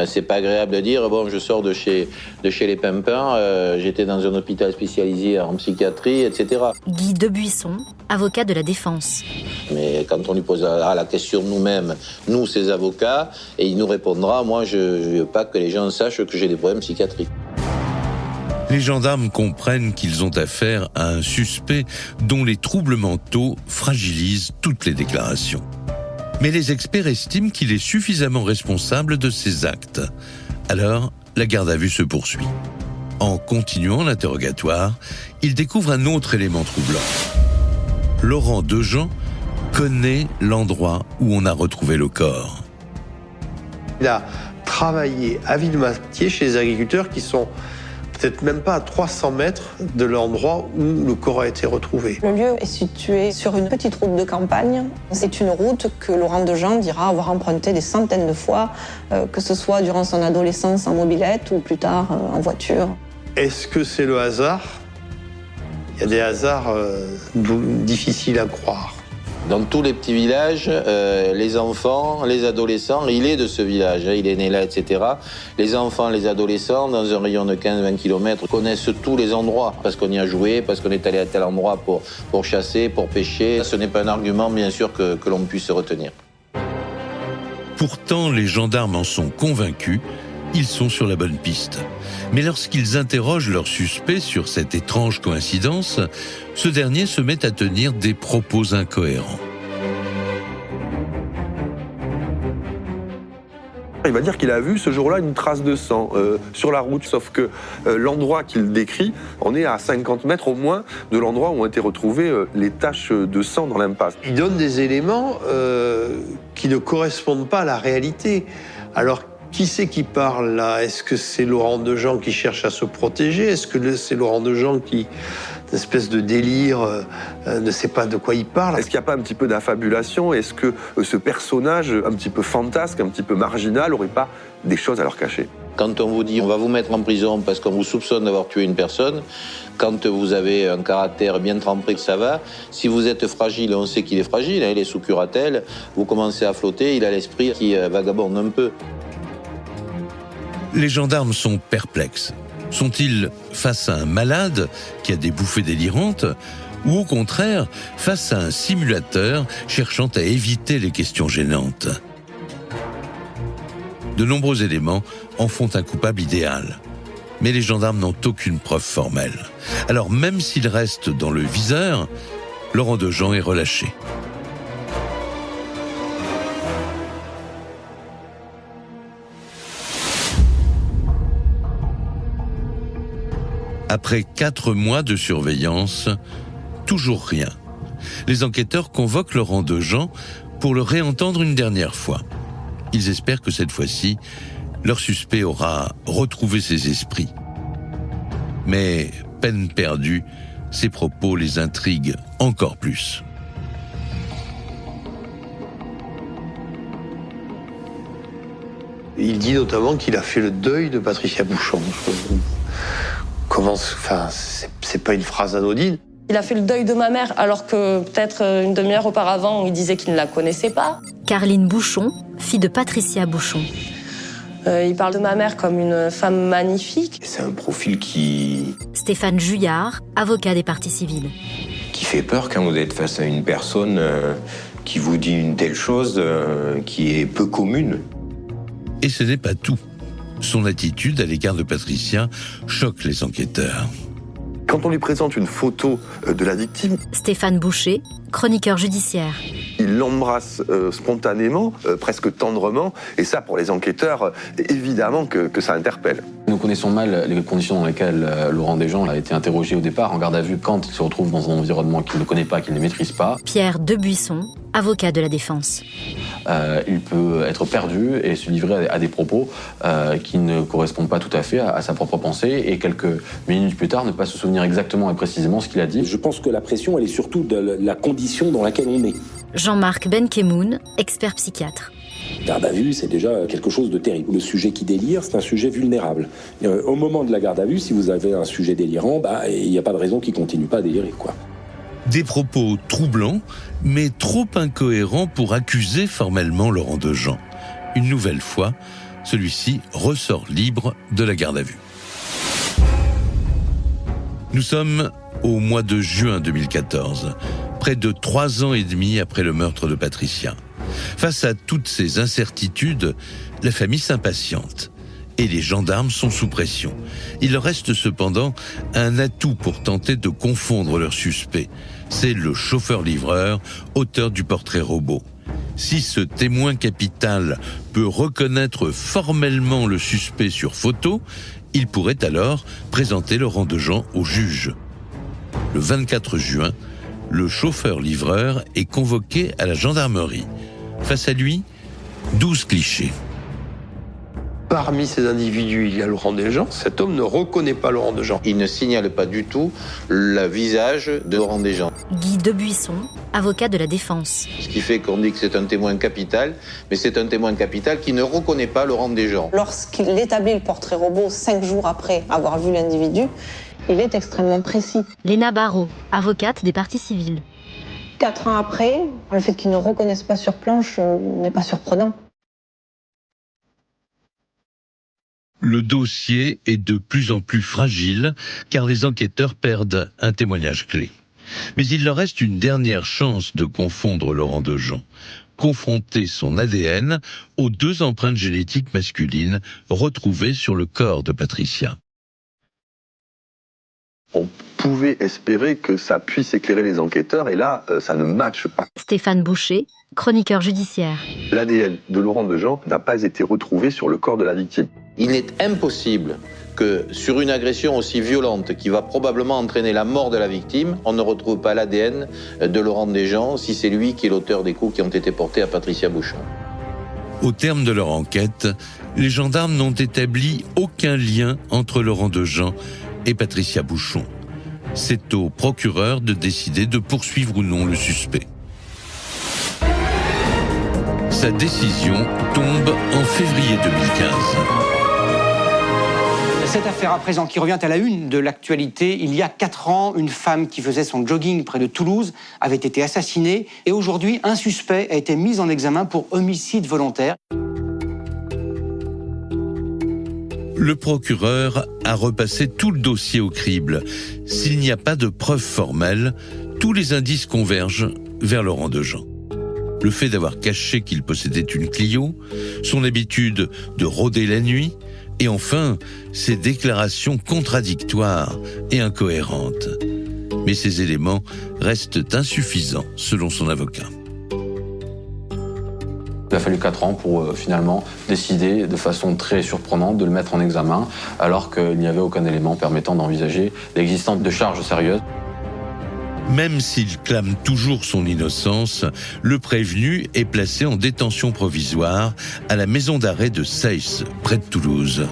[SPEAKER 13] C'est pas agréable de dire, bon, je sors de chez les pimpins, j'étais dans un hôpital spécialisé en psychiatrie, etc.
[SPEAKER 4] Guy Debuisson, avocat de la défense.
[SPEAKER 13] Mais quand on lui posera la question nous-mêmes, nous, ces avocats, et il nous répondra, moi, je ne veux pas que les gens sachent que j'ai des problèmes psychiatriques.
[SPEAKER 1] Les gendarmes comprennent qu'ils ont affaire à un suspect dont les troubles mentaux fragilisent toutes les déclarations. Mais les experts estiment qu'il est suffisamment responsable de ses actes. Alors, la garde à vue se poursuit. En continuant l'interrogatoire, il découvre un autre élément troublant. Laurent Dejean connaît l'endroit où on a retrouvé le corps.
[SPEAKER 2] Il a travaillé à Ville-Mathieu chez les agriculteurs qui sont peut-être même pas à 300 mètres de l'endroit où le corps a été retrouvé.
[SPEAKER 3] Le lieu est situé sur une petite route de campagne. C'est une route que Laurent Dejean dira avoir empruntée des centaines de fois, que ce soit durant son adolescence en mobilette ou plus tard en voiture.
[SPEAKER 2] Est-ce que c'est le hasard ? Il y a des hasards difficiles à croire.
[SPEAKER 13] Dans tous les petits villages, les enfants, les adolescents, il est de ce village, il est né là, etc. Les enfants, les adolescents, dans un rayon de 15-20 km, connaissent tous les endroits, parce qu'on y a joué, parce qu'on est allé à tel endroit pour chasser, pour pêcher. Ce n'est pas un argument, bien sûr, que l'on puisse retenir.
[SPEAKER 1] Pourtant, les gendarmes en sont convaincus, ils sont sur la bonne piste. Mais lorsqu'ils interrogent leur suspect sur cette étrange coïncidence, ce dernier se met à tenir des propos incohérents.
[SPEAKER 10] Il va dire qu'il a vu ce jour-là une trace de sang sur la route, sauf que l'endroit qu'il décrit, on est à 50 mètres au moins de l'endroit où ont été retrouvées les taches de sang dans l'impasse.
[SPEAKER 2] Il donne des éléments qui ne correspondent pas à la réalité. Alors, qui c'est qui parle là ? Est-ce que c'est Laurent Dejean qui cherche à se protéger ? Est-ce que c'est Laurent Dejean qui, une espèce de délire, ne sait pas de quoi il parle ?
[SPEAKER 10] Est-ce qu'il n'y a pas un petit peu d'affabulation ? Est-ce que ce personnage un petit peu fantasque, un petit peu marginal, n'aurait pas des choses à leur cacher ?
[SPEAKER 13] Quand on vous dit on va vous mettre en prison parce qu'on vous soupçonne d'avoir tué une personne, quand vous avez un caractère bien trempé, ça va. Si vous êtes fragile, on sait qu'il est fragile, il est sous curatelle, vous commencez à flotter, il a l'esprit qui vagabonde un peu.
[SPEAKER 1] Les gendarmes sont perplexes. Sont-ils face à un malade qui a des bouffées délirantes ou au contraire face à un simulateur cherchant à éviter les questions gênantes ? De nombreux éléments en font un coupable idéal. Mais les gendarmes n'ont aucune preuve formelle. Alors même s'il reste dans le viseur, Laurent Dejean est relâché. Après 4 mois de surveillance, toujours rien. Les enquêteurs convoquent Laurent Dejean pour le réentendre une dernière fois. Ils espèrent que cette fois-ci, leur suspect aura retrouvé ses esprits. Mais, peine perdue, ses propos les intriguent encore plus.
[SPEAKER 2] Il dit notamment qu'il a fait le deuil de Patricia Bouchon. C'est pas une phrase anodine.
[SPEAKER 6] Il a fait le deuil de ma mère, alors que peut-être une demi-heure auparavant, il disait qu'il ne la connaissait pas.
[SPEAKER 4] Caroline Bouchon, fille de Patricia Bouchon.
[SPEAKER 6] Il parle de ma mère comme une femme magnifique.
[SPEAKER 9] C'est un profil qui
[SPEAKER 4] Stéphane Juillard, avocat des parties civiles.
[SPEAKER 9] Qui fait peur quand vous êtes face à une personne qui vous dit une telle chose qui est peu commune.
[SPEAKER 1] Et ce n'est pas tout. Son attitude à l'égard de Patricia choque les enquêteurs.
[SPEAKER 10] Quand on lui présente une photo de la victime,
[SPEAKER 4] Stéphane Boucher, chroniqueur judiciaire.
[SPEAKER 10] Il l'embrasse spontanément, presque tendrement, et ça, pour les enquêteurs, évidemment que ça interpelle.
[SPEAKER 14] Nous connaissons mal les conditions dans lesquelles Laurent Dejean a été interrogé au départ, en garde à vue, quand il se retrouve dans un environnement qu'il ne connaît pas, qu'il ne maîtrise pas.
[SPEAKER 4] Pierre Debuisson, avocat de la défense.
[SPEAKER 14] Il peut être perdu et se livrer à des propos qui ne correspondent pas tout à fait à sa propre pensée, et quelques minutes plus tard, ne pas se souvenir exactement et précisément ce qu'il a dit.
[SPEAKER 16] Je pense que la pression, elle est surtout de la condition dans laquelle on est.
[SPEAKER 4] Jean-Marc Benkemoun, expert psychiatre.
[SPEAKER 16] Garde à vue, c'est déjà quelque chose de terrible. Le sujet qui délire, c'est un sujet vulnérable. Au moment de la garde à vue, si vous avez un sujet délirant, il n'y a pas de raison qu'il continue pas à délirer, quoi.
[SPEAKER 1] Des propos troublants, mais trop incohérents pour accuser formellement Laurent Dejean. Une nouvelle fois, celui-ci ressort libre de la garde à vue. Nous sommes au mois de juin 2014, près de 3 ans et demi après le meurtre de Patricia. Face à toutes ces incertitudes, la famille s'impatiente et les gendarmes sont sous pression. Il leur reste cependant un atout pour tenter de confondre leurs suspects. C'est le chauffeur-livreur, auteur du portrait robot. Si ce témoin capital peut reconnaître formellement le suspect sur photo, il pourrait alors présenter Laurent Dejean au juge. Le 24 juin, le chauffeur-livreur est convoqué à la gendarmerie. Face à lui, 12 clichés.
[SPEAKER 2] Parmi ces individus, il y a Laurent Dejean. Cet homme ne reconnaît pas Laurent Dejean.
[SPEAKER 13] Il ne signale pas du tout le visage de Laurent Dejean.
[SPEAKER 4] Guy Debuisson, avocat de la défense.
[SPEAKER 13] Ce qui fait qu'on dit que c'est un témoin capital, mais c'est un témoin capital qui ne reconnaît pas Laurent Dejean.
[SPEAKER 3] Lorsqu'il établit le portrait robot 5 jours après avoir vu l'individu, il est extrêmement précis.
[SPEAKER 4] Léna Barrault, avocate des parties civiles.
[SPEAKER 3] 4 ans après, le fait qu'ils ne reconnaissent pas sur planche n'est pas surprenant.
[SPEAKER 1] Le dossier est de plus en plus fragile car les enquêteurs perdent un témoignage clé. Mais il leur reste une dernière chance de confondre Laurent Dejean. Confronter son ADN aux 2 empreintes génétiques masculines retrouvées sur le corps de Patricia.
[SPEAKER 10] On pouvait espérer que ça puisse éclairer les enquêteurs et là, ça ne matche pas.
[SPEAKER 4] Stéphane Boucher, chroniqueur judiciaire.
[SPEAKER 10] L'ADN de Laurent Dejean n'a pas été retrouvé sur le corps de la victime.
[SPEAKER 13] Il est impossible que sur une agression aussi violente qui va probablement entraîner la mort de la victime, on ne retrouve pas l'ADN de Laurent Dejean si c'est lui qui est l'auteur des coups qui ont été portés à Patricia Bouchon.
[SPEAKER 1] Au terme de leur enquête, les gendarmes n'ont établi aucun lien entre Laurent Dejean et Patricia Bouchon. C'est au procureur de décider de poursuivre ou non le suspect. Sa décision tombe en février 2015.
[SPEAKER 17] Cette affaire à présent qui revient à la une de l'actualité, il y a 4 ans, une femme qui faisait son jogging près de Toulouse avait été assassinée et aujourd'hui, un suspect a été mis en examen pour homicide volontaire.
[SPEAKER 1] Le procureur a repassé tout le dossier au crible. S'il n'y a pas de preuves formelles, tous les indices convergent vers Laurent Dejean. Le fait d'avoir caché qu'il possédait une Clio, son habitude de rôder la nuit, et enfin, ses déclarations contradictoires et incohérentes. Mais ces éléments restent insuffisants, selon son avocat.
[SPEAKER 14] Il a fallu 4 ans pour finalement décider de façon très surprenante de le mettre en examen, alors qu'il n'y avait aucun élément permettant d'envisager l'existence de charges sérieuses.
[SPEAKER 1] Même s'il clame toujours son innocence, le prévenu est placé en détention provisoire à la maison d'arrêt de Seyss, près de Toulouse.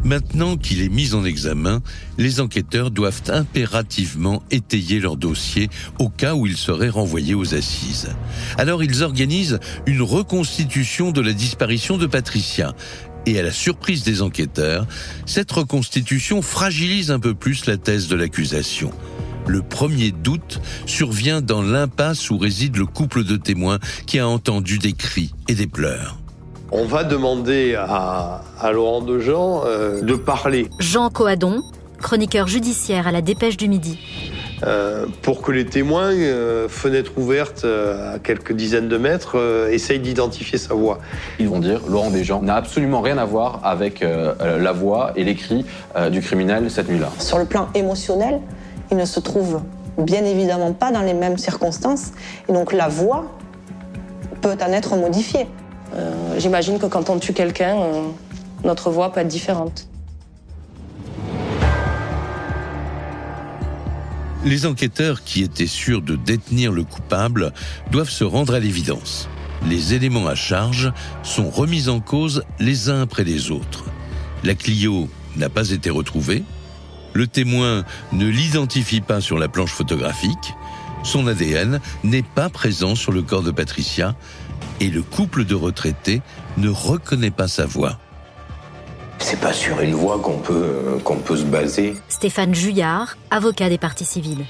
[SPEAKER 1] Maintenant qu'il est mis en examen, les enquêteurs doivent impérativement étayer leur dossier au cas où il serait renvoyé aux assises. Alors ils organisent une reconstitution de la disparition de Patricia. Et à la surprise des enquêteurs, cette reconstitution fragilise un peu plus la thèse de l'accusation. Le premier doute survient dans l'impasse où réside le couple de témoins qui a entendu des cris et des pleurs.
[SPEAKER 2] On va demander à Laurent Dejean de parler.
[SPEAKER 4] Jean Coadon, chroniqueur judiciaire à la Dépêche du Midi.
[SPEAKER 2] Pour que les témoins, fenêtre ouverte à quelques dizaines de mètres, essayent d'identifier sa voix.
[SPEAKER 14] Ils vont dire Laurent Dejean n'a absolument rien à voir avec la voix et les cris du criminel cette nuit-là.
[SPEAKER 3] Sur le plan émotionnel, il ne se trouve bien évidemment pas dans les mêmes circonstances. Et donc la voix peut en être modifiée.
[SPEAKER 6] J'imagine que quand on tue quelqu'un, notre voix peut être différente.
[SPEAKER 1] Les enquêteurs qui étaient sûrs de détenir le coupable doivent se rendre à l'évidence. Les éléments à charge sont remis en cause les uns après les autres. La Clio n'a pas été retrouvée, le témoin ne l'identifie pas sur la planche photographique, son ADN n'est pas présent sur le corps de Patricia et le couple de retraités ne reconnaît pas sa voix.
[SPEAKER 9] C'est pas sur une voie qu'on peut se baser.
[SPEAKER 4] Stéphane Juillard, avocat des parties civiles.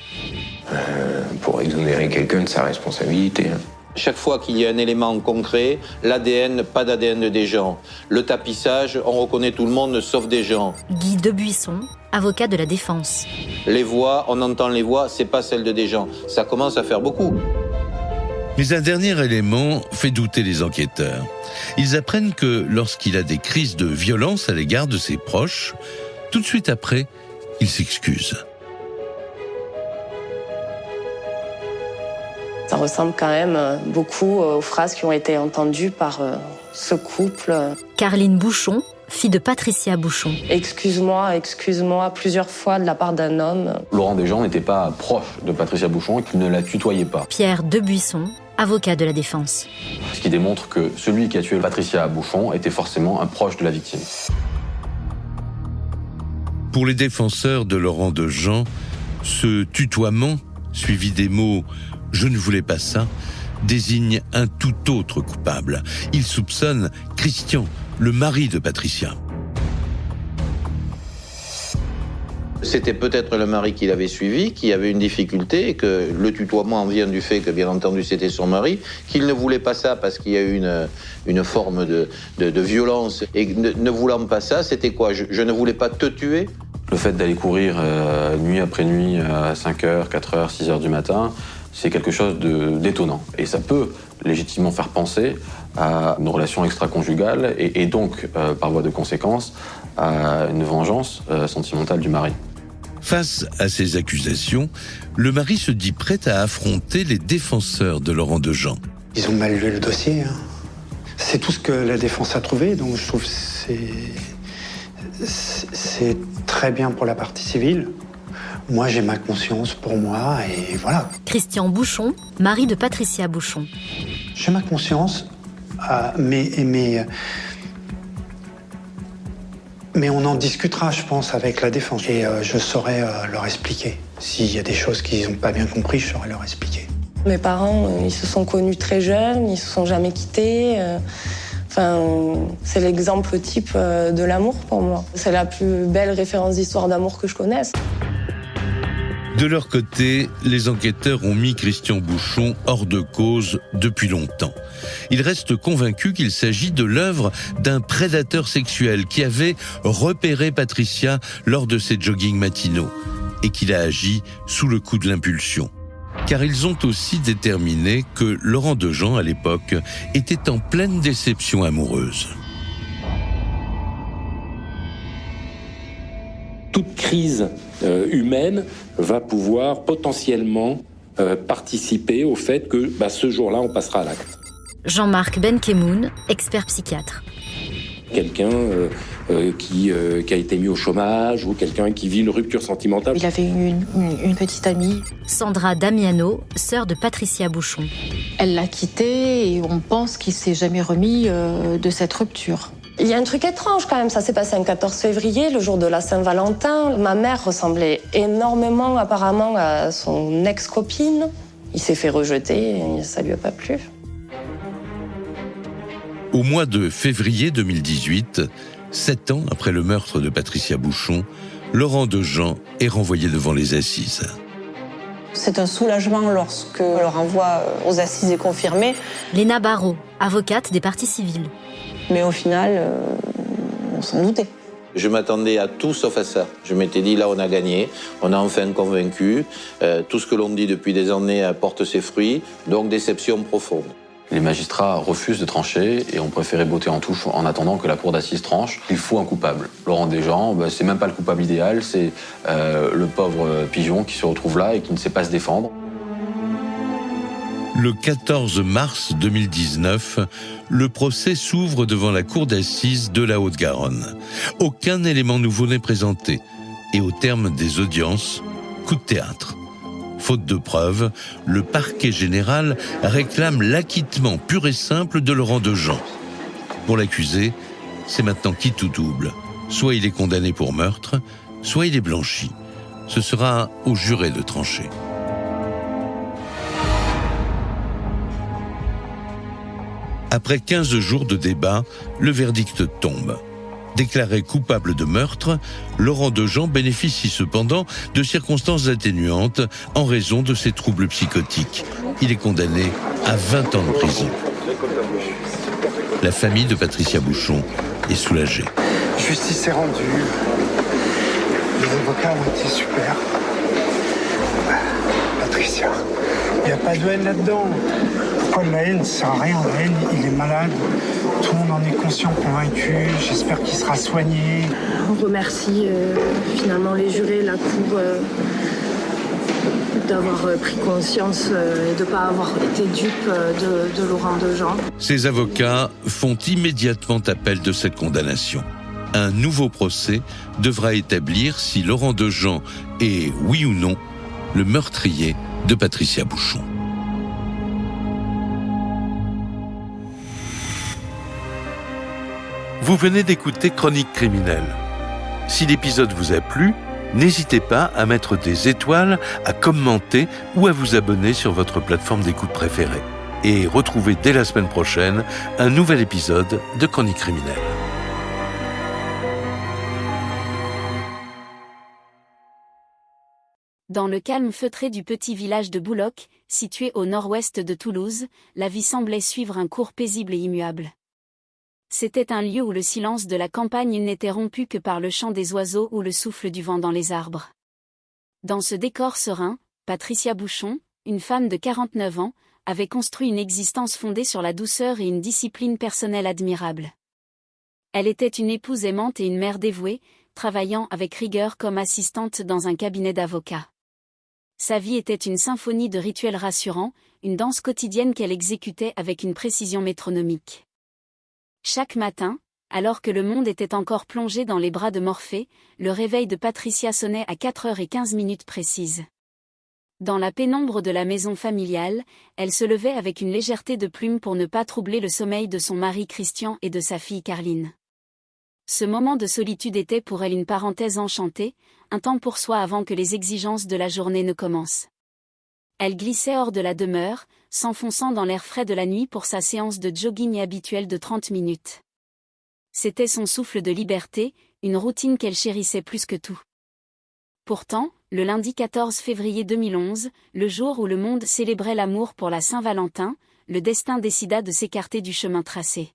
[SPEAKER 9] Pour exonérer quelqu'un de sa responsabilité.
[SPEAKER 13] Chaque fois qu'il y a un élément concret, l'ADN, pas d'ADN des gens. Le tapissage, on reconnaît tout le monde sauf des gens.
[SPEAKER 4] Guy Debuisson, avocat de la défense.
[SPEAKER 13] Les voix, on entend les voix, c'est pas celle de des gens. Ça commence à faire beaucoup.
[SPEAKER 1] Mais un dernier élément fait douter les enquêteurs. Ils apprennent que lorsqu'il a des crises de violence à l'égard de ses proches, tout de suite après, il s'excuse.
[SPEAKER 6] Ça ressemble quand même beaucoup aux phrases qui ont été entendues par ce couple.
[SPEAKER 4] Carline Bouchon, fille de Patricia Bouchon.
[SPEAKER 6] Excuse-moi, plusieurs fois de la part d'un homme.
[SPEAKER 14] Laurent Desjean n'était pas proche de Patricia Bouchon et qu'il ne la tutoyait pas.
[SPEAKER 4] Pierre Debuisson, avocat de la défense.
[SPEAKER 14] Ce qui démontre que celui qui a tué Patricia Bouchon était forcément un proche de la victime.
[SPEAKER 1] Pour les défenseurs de Laurent Desjean, ce tutoiement, suivi des mots « je ne voulais pas ça », désigne un tout autre coupable. Ils soupçonnent Christian, le mari de Patricia.
[SPEAKER 13] C'était peut-être le mari qui l'avait suivi, qui avait une difficulté, et que le tutoiement vient du fait que, bien entendu, c'était son mari, qu'il ne voulait pas ça parce qu'il y a eu une forme de violence. Et ne voulant pas ça, c'était quoi ? Je ne voulais pas te tuer ?
[SPEAKER 14] Le fait d'aller courir nuit après nuit à 5h, 4h, 6h du matin, c'est quelque chose d'étonnant. Et ça peut légitimement faire penser à une relation extra-conjugale et donc, par voie de conséquence, à une vengeance sentimentale du mari.
[SPEAKER 1] Face à ces accusations, le mari se dit prêt à affronter les défenseurs de Laurent Desjean.
[SPEAKER 5] Ils ont mal lu le dossier. C'est tout ce que la défense a trouvé, donc je trouve que c'est très bien pour la partie civile. Moi, j'ai ma conscience pour moi et voilà.
[SPEAKER 4] Christian Bouchon, mari de Patricia Bouchon.
[SPEAKER 5] J'ai ma conscience, mais on en discutera, je pense, avec la défense. Et je saurai leur expliquer. S'il y a des choses qu'ils n'ont pas bien compris, je saurai leur expliquer.
[SPEAKER 6] Mes parents, ils se sont connus très jeunes, ils se sont jamais quittés. C'est l'exemple type de l'amour pour moi. C'est la plus belle référence d'histoire d'amour que je connaisse.
[SPEAKER 1] De leur côté, les enquêteurs ont mis Christian Bouchon hors de cause depuis longtemps. Ils restent convaincus qu'il s'agit de l'œuvre d'un prédateur sexuel qui avait repéré Patricia lors de ses joggings matinaux et qu'il a agi sous le coup de l'impulsion. Car ils ont aussi déterminé que Laurent Desjean, à l'époque, était en pleine déception amoureuse.
[SPEAKER 16] Toute crise humaine va pouvoir potentiellement participer au fait que ce jour-là, on passera à l'acte.
[SPEAKER 4] Jean-Marc Benkemoun, expert psychiatre.
[SPEAKER 16] Quelqu'un qui a été mis au chômage ou quelqu'un qui vit une rupture sentimentale.
[SPEAKER 8] Il avait une petite amie.
[SPEAKER 4] Sandra Damiano, sœur de Patricia Bouchon.
[SPEAKER 8] Elle l'a quitté et on pense qu'il s'est jamais remis de cette rupture.
[SPEAKER 6] Il y a un truc étrange quand même, ça s'est passé un 14 février, le jour de la Saint-Valentin. Ma mère ressemblait énormément apparemment à son ex-copine. Il s'est fait rejeter et ça lui a pas plu.
[SPEAKER 1] Au mois de février 2018, 7 ans après le meurtre de Patricia Bouchon, Laurent Desjean est renvoyé devant les assises.
[SPEAKER 3] C'est un soulagement lorsque le renvoi aux assises est confirmé.
[SPEAKER 4] Léna Barrault, avocate des parties civiles.
[SPEAKER 3] Mais au final, on s'en doutait.
[SPEAKER 13] Je m'attendais à tout sauf à ça. Je m'étais dit, là, on a gagné, on a enfin convaincu. Tout ce que l'on dit depuis des années apporte ses fruits, donc déception profonde.
[SPEAKER 14] Les magistrats refusent de trancher et ont préféré botter en touche en attendant que la cour d'assises tranche. Il faut un coupable. Laurent Desjean, c'est même pas le coupable idéal, c'est le pauvre pigeon qui se retrouve là et qui ne sait pas se défendre.
[SPEAKER 1] Le 14 mars 2019, le procès s'ouvre devant la cour d'assises de la Haute-Garonne. Aucun élément nouveau n'est présenté. Et au terme des audiences, coup de théâtre. Faute de preuves, le parquet général réclame l'acquittement pur et simple de Laurent Desjean. Pour l'accusé, c'est maintenant quitte ou double. Soit il est condamné pour meurtre, soit il est blanchi. Ce sera au juré de trancher. Après 15 jours de débat, le verdict tombe. Déclaré coupable de meurtre, Laurent Dejean bénéficie cependant de circonstances atténuantes en raison de ses troubles psychotiques. Il est condamné à 20 ans de prison. La famille de Patricia Bouchon est soulagée.
[SPEAKER 5] Justice est rendue. Les avocats ont été super. Patricia, il n'y a pas de haine là-dedans. Pourquoi de la haine? Ça sert à rien. La haine, il est malade. Tout le monde en est conscient, convaincu. J'espère qu'il sera soigné.
[SPEAKER 6] On remercie finalement les jurés, la Cour, d'avoir pris conscience et de ne pas avoir été dupe de Laurent Dejean.
[SPEAKER 1] Ses avocats font immédiatement appel de cette condamnation. Un nouveau procès devra établir si Laurent Dejean est, oui ou non, le meurtrier de Patricia Bouchon. Vous venez d'écouter Chronique criminelle. Si l'épisode vous a plu, n'hésitez pas à mettre des étoiles, à commenter ou à vous abonner sur votre plateforme d'écoute préférée. Et retrouvez dès la semaine prochaine un nouvel épisode de Chronique criminelle.
[SPEAKER 4] Dans le calme feutré du petit village de Bouloc, situé au nord-ouest de Toulouse, la vie semblait suivre un cours paisible et immuable. C'était un lieu où le silence de la campagne n'était rompu que par le chant des oiseaux ou le souffle du vent dans les arbres. Dans ce décor serein, Patricia Bouchon, une femme de 49 ans, avait construit une existence fondée sur la douceur et une discipline personnelle admirable. Elle était une épouse aimante et une mère dévouée, travaillant avec rigueur comme assistante dans un cabinet d'avocats. Sa vie était une symphonie de rituels rassurants, une danse quotidienne qu'elle exécutait avec une précision métronomique. Chaque matin, alors que le monde était encore plongé dans les bras de Morphée, le réveil de Patricia sonnait à 4h15 précises. Dans la pénombre de la maison familiale, elle se levait avec une légèreté de plume pour ne pas troubler le sommeil de son mari Christian et de sa fille Carline. Ce moment de solitude était pour elle une parenthèse enchantée, un temps pour soi avant que les exigences de la journée ne commencent. Elle glissait hors de la demeure, s'enfonçant dans l'air frais de la nuit pour sa séance de jogging habituelle de 30 minutes. C'était son souffle de liberté, une routine qu'elle chérissait plus que tout. Pourtant, le lundi 14 février 2011, le jour où le monde célébrait l'amour pour la Saint-Valentin, le destin décida de s'écarter du chemin tracé.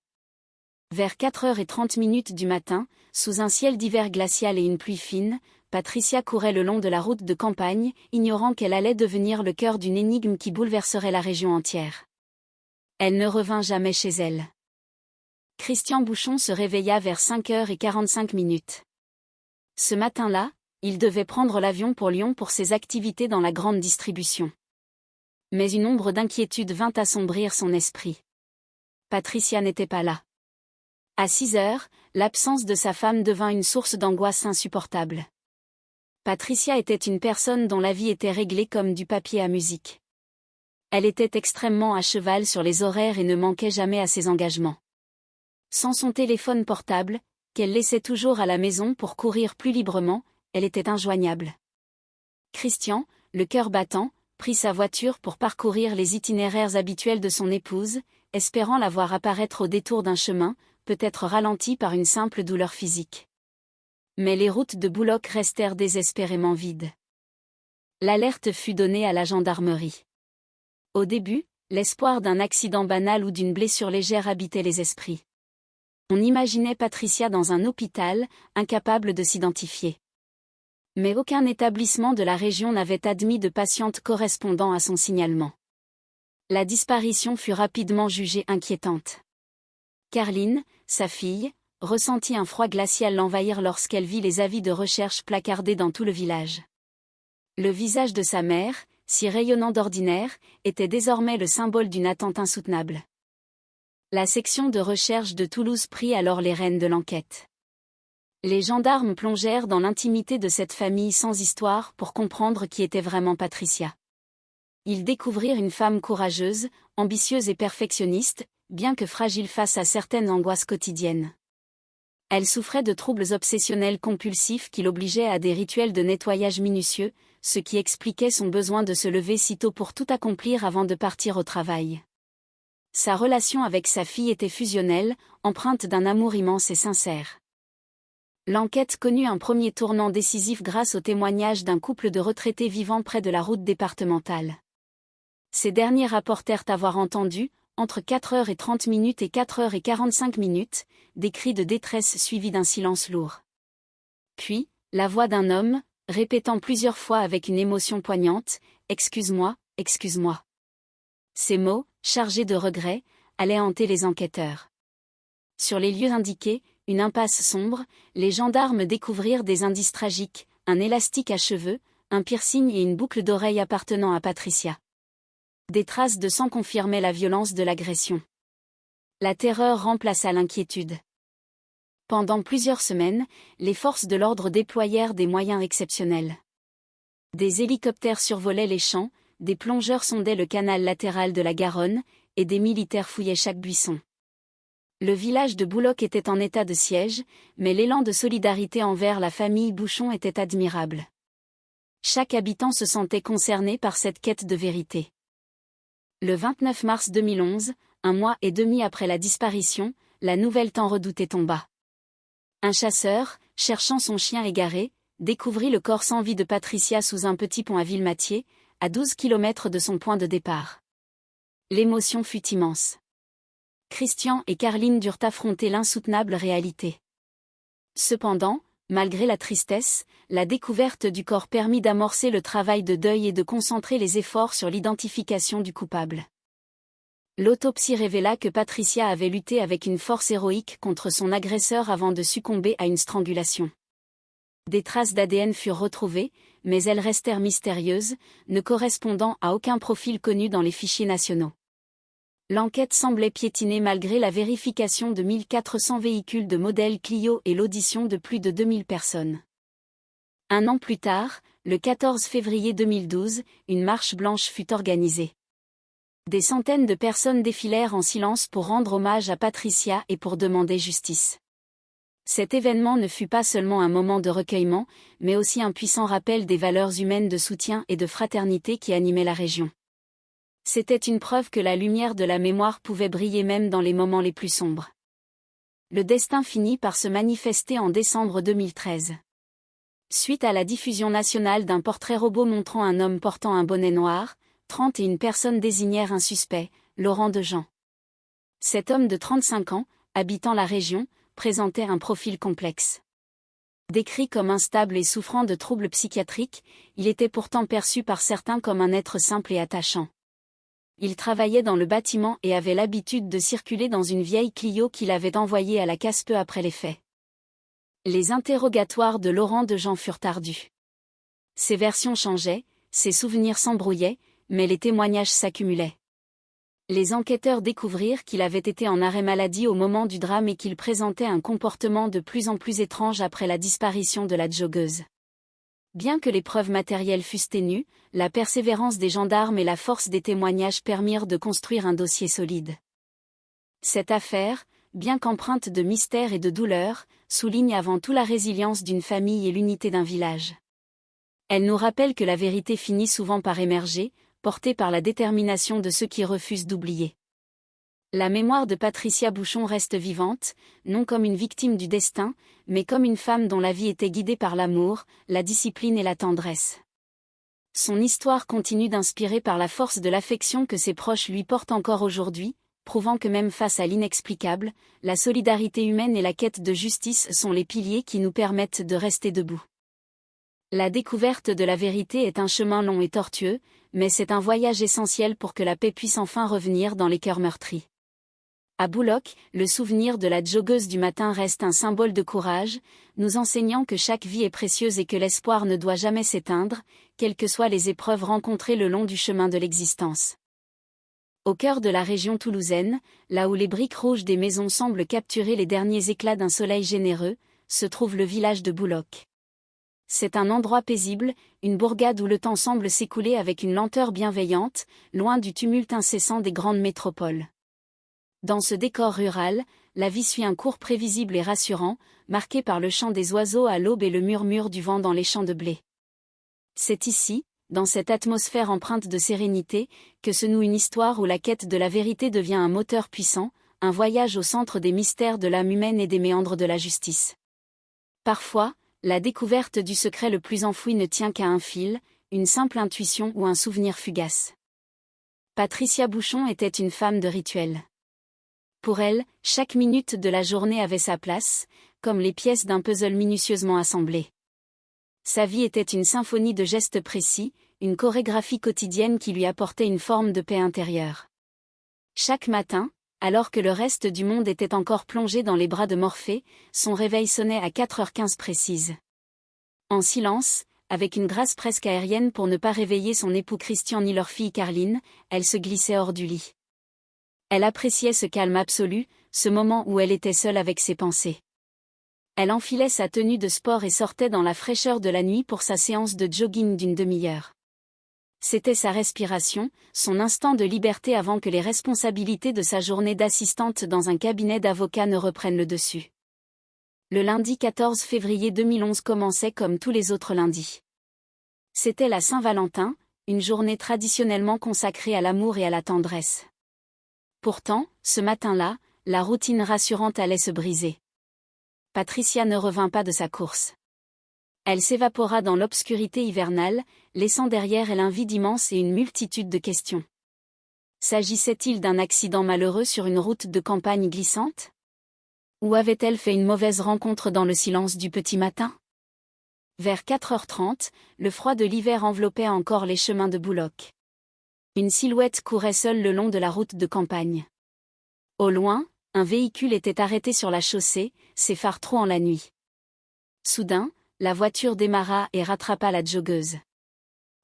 [SPEAKER 4] Vers 4h30 du matin, sous un ciel d'hiver glacial et une pluie fine, Patricia courait le long de la route de campagne, ignorant qu'elle allait devenir le cœur d'une énigme qui bouleverserait la région entière. Elle ne revint jamais chez elle. Christian Bouchon se réveilla vers 5h45. Ce matin-là, il devait prendre l'avion pour Lyon pour ses activités dans la grande distribution. Mais une ombre d'inquiétude vint assombrir son esprit. Patricia n'était pas là. À 6h, l'absence de sa femme devint une source d'angoisse insupportable. Patricia était une personne dont la vie était réglée comme du papier à musique. Elle était extrêmement à cheval sur les horaires et ne manquait jamais à ses engagements. Sans son téléphone portable, qu'elle laissait toujours à la maison pour courir plus librement, elle était injoignable. Christian, le cœur battant, prit sa voiture pour parcourir les itinéraires habituels de son épouse, espérant la voir apparaître au détour d'un chemin, peut-être ralenti par une simple douleur physique. Mais les routes de Bouloc restèrent désespérément vides. L'alerte fut donnée à la gendarmerie. Au début, l'espoir d'un accident banal ou d'une blessure légère habitait les esprits. On imaginait Patricia dans un hôpital, incapable de s'identifier. Mais aucun établissement de la région n'avait admis de patiente correspondant à son signalement. La disparition fut rapidement jugée inquiétante. Carline, sa fille, ressentit un froid glacial l'envahir lorsqu'elle vit les avis de recherche placardés dans tout le village. Le visage de sa mère, si rayonnant d'ordinaire, était désormais le symbole d'une attente insoutenable. La section de recherche de Toulouse prit alors les rênes de l'enquête. Les gendarmes plongèrent dans l'intimité de cette famille sans histoire pour comprendre qui était vraiment Patricia. Ils découvrirent une femme courageuse, ambitieuse et perfectionniste, bien que fragile face à certaines angoisses quotidiennes. Elle souffrait de troubles obsessionnels compulsifs qui l'obligeaient à des rituels de nettoyage minutieux, ce qui expliquait son besoin de se lever si tôt pour tout accomplir avant de partir au travail. Sa relation avec sa fille était fusionnelle, empreinte d'un amour immense et sincère. L'enquête connut un premier tournant décisif grâce au témoignage d'un couple de retraités vivant près de la route départementale. Ces derniers rapportèrent avoir entendu, entre 4h30 et 4h45, des cris de détresse suivis d'un silence lourd. Puis, la voix d'un homme, répétant plusieurs fois avec une émotion poignante, « Excuse-moi, excuse-moi ». Ces mots, chargés de regret, allaient hanter les enquêteurs. Sur les lieux indiqués, une impasse sombre, les gendarmes découvrirent des indices tragiques, un élastique à cheveux, un piercing et une boucle d'oreille appartenant à Patricia. Des traces de sang confirmaient la violence de l'agression. La terreur remplaça l'inquiétude. Pendant plusieurs semaines, les forces de l'ordre déployèrent des moyens exceptionnels. Des hélicoptères survolaient les champs, des plongeurs sondaient le canal latéral de la Garonne, et des militaires fouillaient chaque buisson. Le village de Bouloc était en état de siège, mais l'élan de solidarité envers la famille Bouchon était admirable. Chaque habitant se sentait concerné par cette quête de vérité. Le 29 mars 2011, 1 mois et demi après la disparition, la nouvelle tant redoutée tomba. Un chasseur, cherchant son chien égaré, découvrit le corps sans vie de Patricia sous un petit pont à Villematier, à 12 km de son point de départ. L'émotion fut immense. Christian et Carline durent affronter l'insoutenable réalité. Cependant, malgré la tristesse, la découverte du corps permit d'amorcer le travail de deuil et de concentrer les efforts sur l'identification du coupable. L'autopsie révéla que Patricia avait lutté avec une force héroïque contre son agresseur avant de succomber à une strangulation. Des traces d'ADN furent retrouvées, mais elles restèrent mystérieuses, ne correspondant à aucun profil connu dans les fichiers nationaux. L'enquête semblait piétiner malgré la vérification de 1400 véhicules de modèle Clio et l'audition de plus de 2000 personnes. Un an plus tard, le 14 février 2012, une marche blanche fut organisée. Des centaines de personnes défilèrent en silence pour rendre hommage à Patricia et pour demander justice. Cet événement ne fut pas seulement un moment de recueillement, mais aussi un puissant rappel des valeurs humaines de soutien et de fraternité qui animaient la région. C'était une preuve que la lumière de la mémoire pouvait briller même dans les moments les plus sombres. Le destin finit par se manifester en décembre 2013. Suite à la diffusion nationale d'un portrait robot montrant un homme portant un bonnet noir, 31 personnes désignèrent un suspect, Laurent Dejean. Cet homme de 35 ans, habitant la région, présentait un profil complexe. Décrit comme instable et souffrant de troubles psychiatriques, il était pourtant perçu par certains comme un être simple et attachant. Il travaillait dans le bâtiment et avait l'habitude de circuler dans une vieille Clio qu'il avait envoyée à la casse peu après les faits. Les interrogatoires de Laurent Dejean furent ardus. Ses versions changeaient, ses souvenirs s'embrouillaient, mais les témoignages s'accumulaient. Les enquêteurs découvrirent qu'il avait été en arrêt maladie au moment du drame et qu'il présentait un comportement de plus en plus étrange après la disparition de la joggeuse. Bien que les preuves matérielles fussent ténues, la persévérance des gendarmes et la force des témoignages permirent de construire un dossier solide. Cette affaire, bien qu'empreinte de mystère et de douleur, souligne avant tout la résilience d'une famille et l'unité d'un village. Elle nous rappelle que la vérité finit souvent par émerger, portée par la détermination de ceux qui refusent d'oublier. La mémoire de Patricia Bouchon reste vivante, non comme une victime du destin, mais comme une femme dont la vie était guidée par l'amour, la discipline et la tendresse. Son histoire continue d'inspirer par la force de l'affection que ses proches lui portent encore aujourd'hui, prouvant que même face à l'inexplicable, la solidarité humaine et la quête de justice sont les piliers qui nous permettent de rester debout. La découverte de la vérité est un chemin long et tortueux, mais c'est un voyage essentiel pour que la paix puisse enfin revenir dans les cœurs meurtris. À Bouloc, le souvenir de la joggeuse du matin reste un symbole de courage, nous enseignant que chaque vie est précieuse et que l'espoir ne doit jamais s'éteindre, quelles que soient les épreuves rencontrées le long du chemin de l'existence. Au cœur de la région toulousaine, là où les briques rouges des maisons semblent capturer les derniers éclats d'un soleil généreux, se trouve le village de Bouloc. C'est un endroit paisible, une bourgade où le temps semble s'écouler avec une lenteur bienveillante, loin du tumulte incessant des grandes métropoles. Dans ce décor rural, la vie suit un cours prévisible et rassurant, marqué par le chant des oiseaux à l'aube et le murmure du vent dans les champs de blé. C'est ici, dans cette atmosphère empreinte de sérénité, que se noue une histoire où la quête de la vérité devient un moteur puissant, un voyage au centre des mystères de l'âme humaine et des méandres de la justice. Parfois, la découverte du secret le plus enfoui ne tient qu'à un fil, une simple intuition ou un souvenir fugace. Patricia Bouchon était une femme de rituel. Pour elle, chaque minute de la journée avait sa place, comme les pièces d'un puzzle minutieusement assemblées. Sa vie était une symphonie de gestes précis, une chorégraphie quotidienne qui lui apportait une forme de paix intérieure. Chaque matin, alors que le reste du monde était encore plongé dans les bras de Morphée, son réveil sonnait à 4h15 précises. En silence, avec une grâce presque aérienne pour ne pas réveiller son époux Christian ni leur fille Carline, elle se glissait hors du lit. Elle appréciait ce calme absolu, ce moment où elle était seule avec ses pensées. Elle enfilait sa tenue de sport et sortait dans la fraîcheur de la nuit pour sa séance de jogging d'une demi-heure. C'était sa respiration, son instant de liberté avant que les responsabilités de sa journée d'assistante dans un cabinet d'avocat ne reprennent le dessus. Le lundi 14 février 2011 commençait comme tous les autres lundis. C'était la Saint-Valentin, une journée traditionnellement consacrée à l'amour et à la tendresse. Pourtant, ce matin-là, la routine rassurante allait se briser. Patricia ne revint pas de sa course. Elle s'évapora dans l'obscurité hivernale, laissant derrière elle un vide immense et une multitude de questions. S'agissait-il d'un accident malheureux sur une route de campagne glissante ? Ou avait-elle fait une mauvaise rencontre dans le silence du petit matin ? Vers 4h30, le froid de l'hiver enveloppait encore les chemins de Bouloc. Une silhouette courait seule le long de la route de campagne. Au loin, un véhicule était arrêté sur la chaussée, ses phares trouant la nuit. Soudain, la voiture démarra et rattrapa la joggeuse.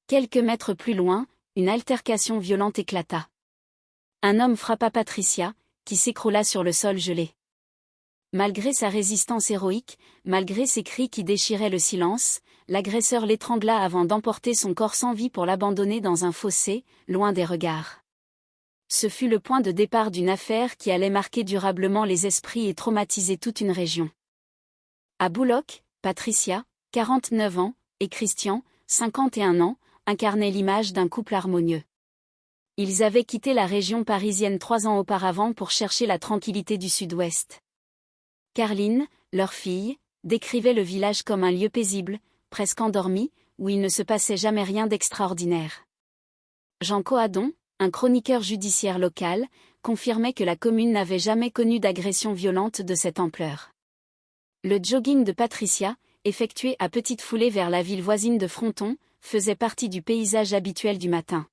[SPEAKER 4] Quelques mètres plus loin, une altercation violente éclata. Un homme frappa Patricia, qui s'écroula sur le sol gelé. Malgré sa résistance héroïque, malgré ses cris qui déchiraient le silence, l'agresseur l'étrangla avant d'emporter son corps sans vie pour l'abandonner dans un fossé, loin des regards. Ce fut le point de départ d'une affaire qui allait marquer durablement les esprits et traumatiser toute une région. À Bouloc, Patricia, 49 ans, et Christian, 51 ans, incarnaient l'image d'un couple harmonieux. Ils avaient quitté la région parisienne 3 ans auparavant pour chercher la tranquillité du sud-ouest. Carline, leur fille, décrivait le village comme un lieu paisible, presque endormi, où il ne se passait jamais rien d'extraordinaire. Jean Coadon, un chroniqueur judiciaire local, confirmait que la commune n'avait jamais connu d'agression violente de cette ampleur. Le jogging de Patricia, effectué à petite foulée vers la ville voisine de Fronton, faisait partie du paysage habituel du matin.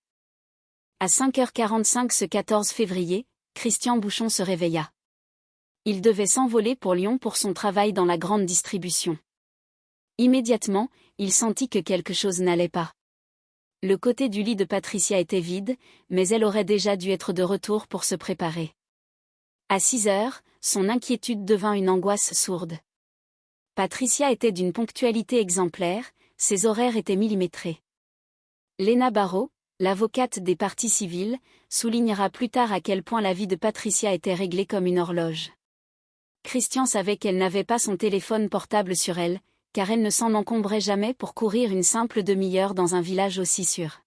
[SPEAKER 4] À 5h45 ce 14 février, Christian Bouchon se réveilla. Il devait s'envoler pour Lyon pour son travail dans la grande distribution. Immédiatement, il sentit que quelque chose n'allait pas. Le côté du lit de Patricia était vide, mais elle aurait déjà dû être de retour pour se préparer. À 6h, son inquiétude devint une angoisse sourde. Patricia était d'une ponctualité exemplaire, ses horaires étaient millimétrés. Léna Barrault, l'avocate des parties civiles, soulignera plus tard à quel point la vie de Patricia était réglée comme une horloge. Christian savait qu'elle n'avait pas son téléphone portable sur elle, car elle ne s'en encombrait jamais pour courir une simple demi-heure dans un village aussi sûr.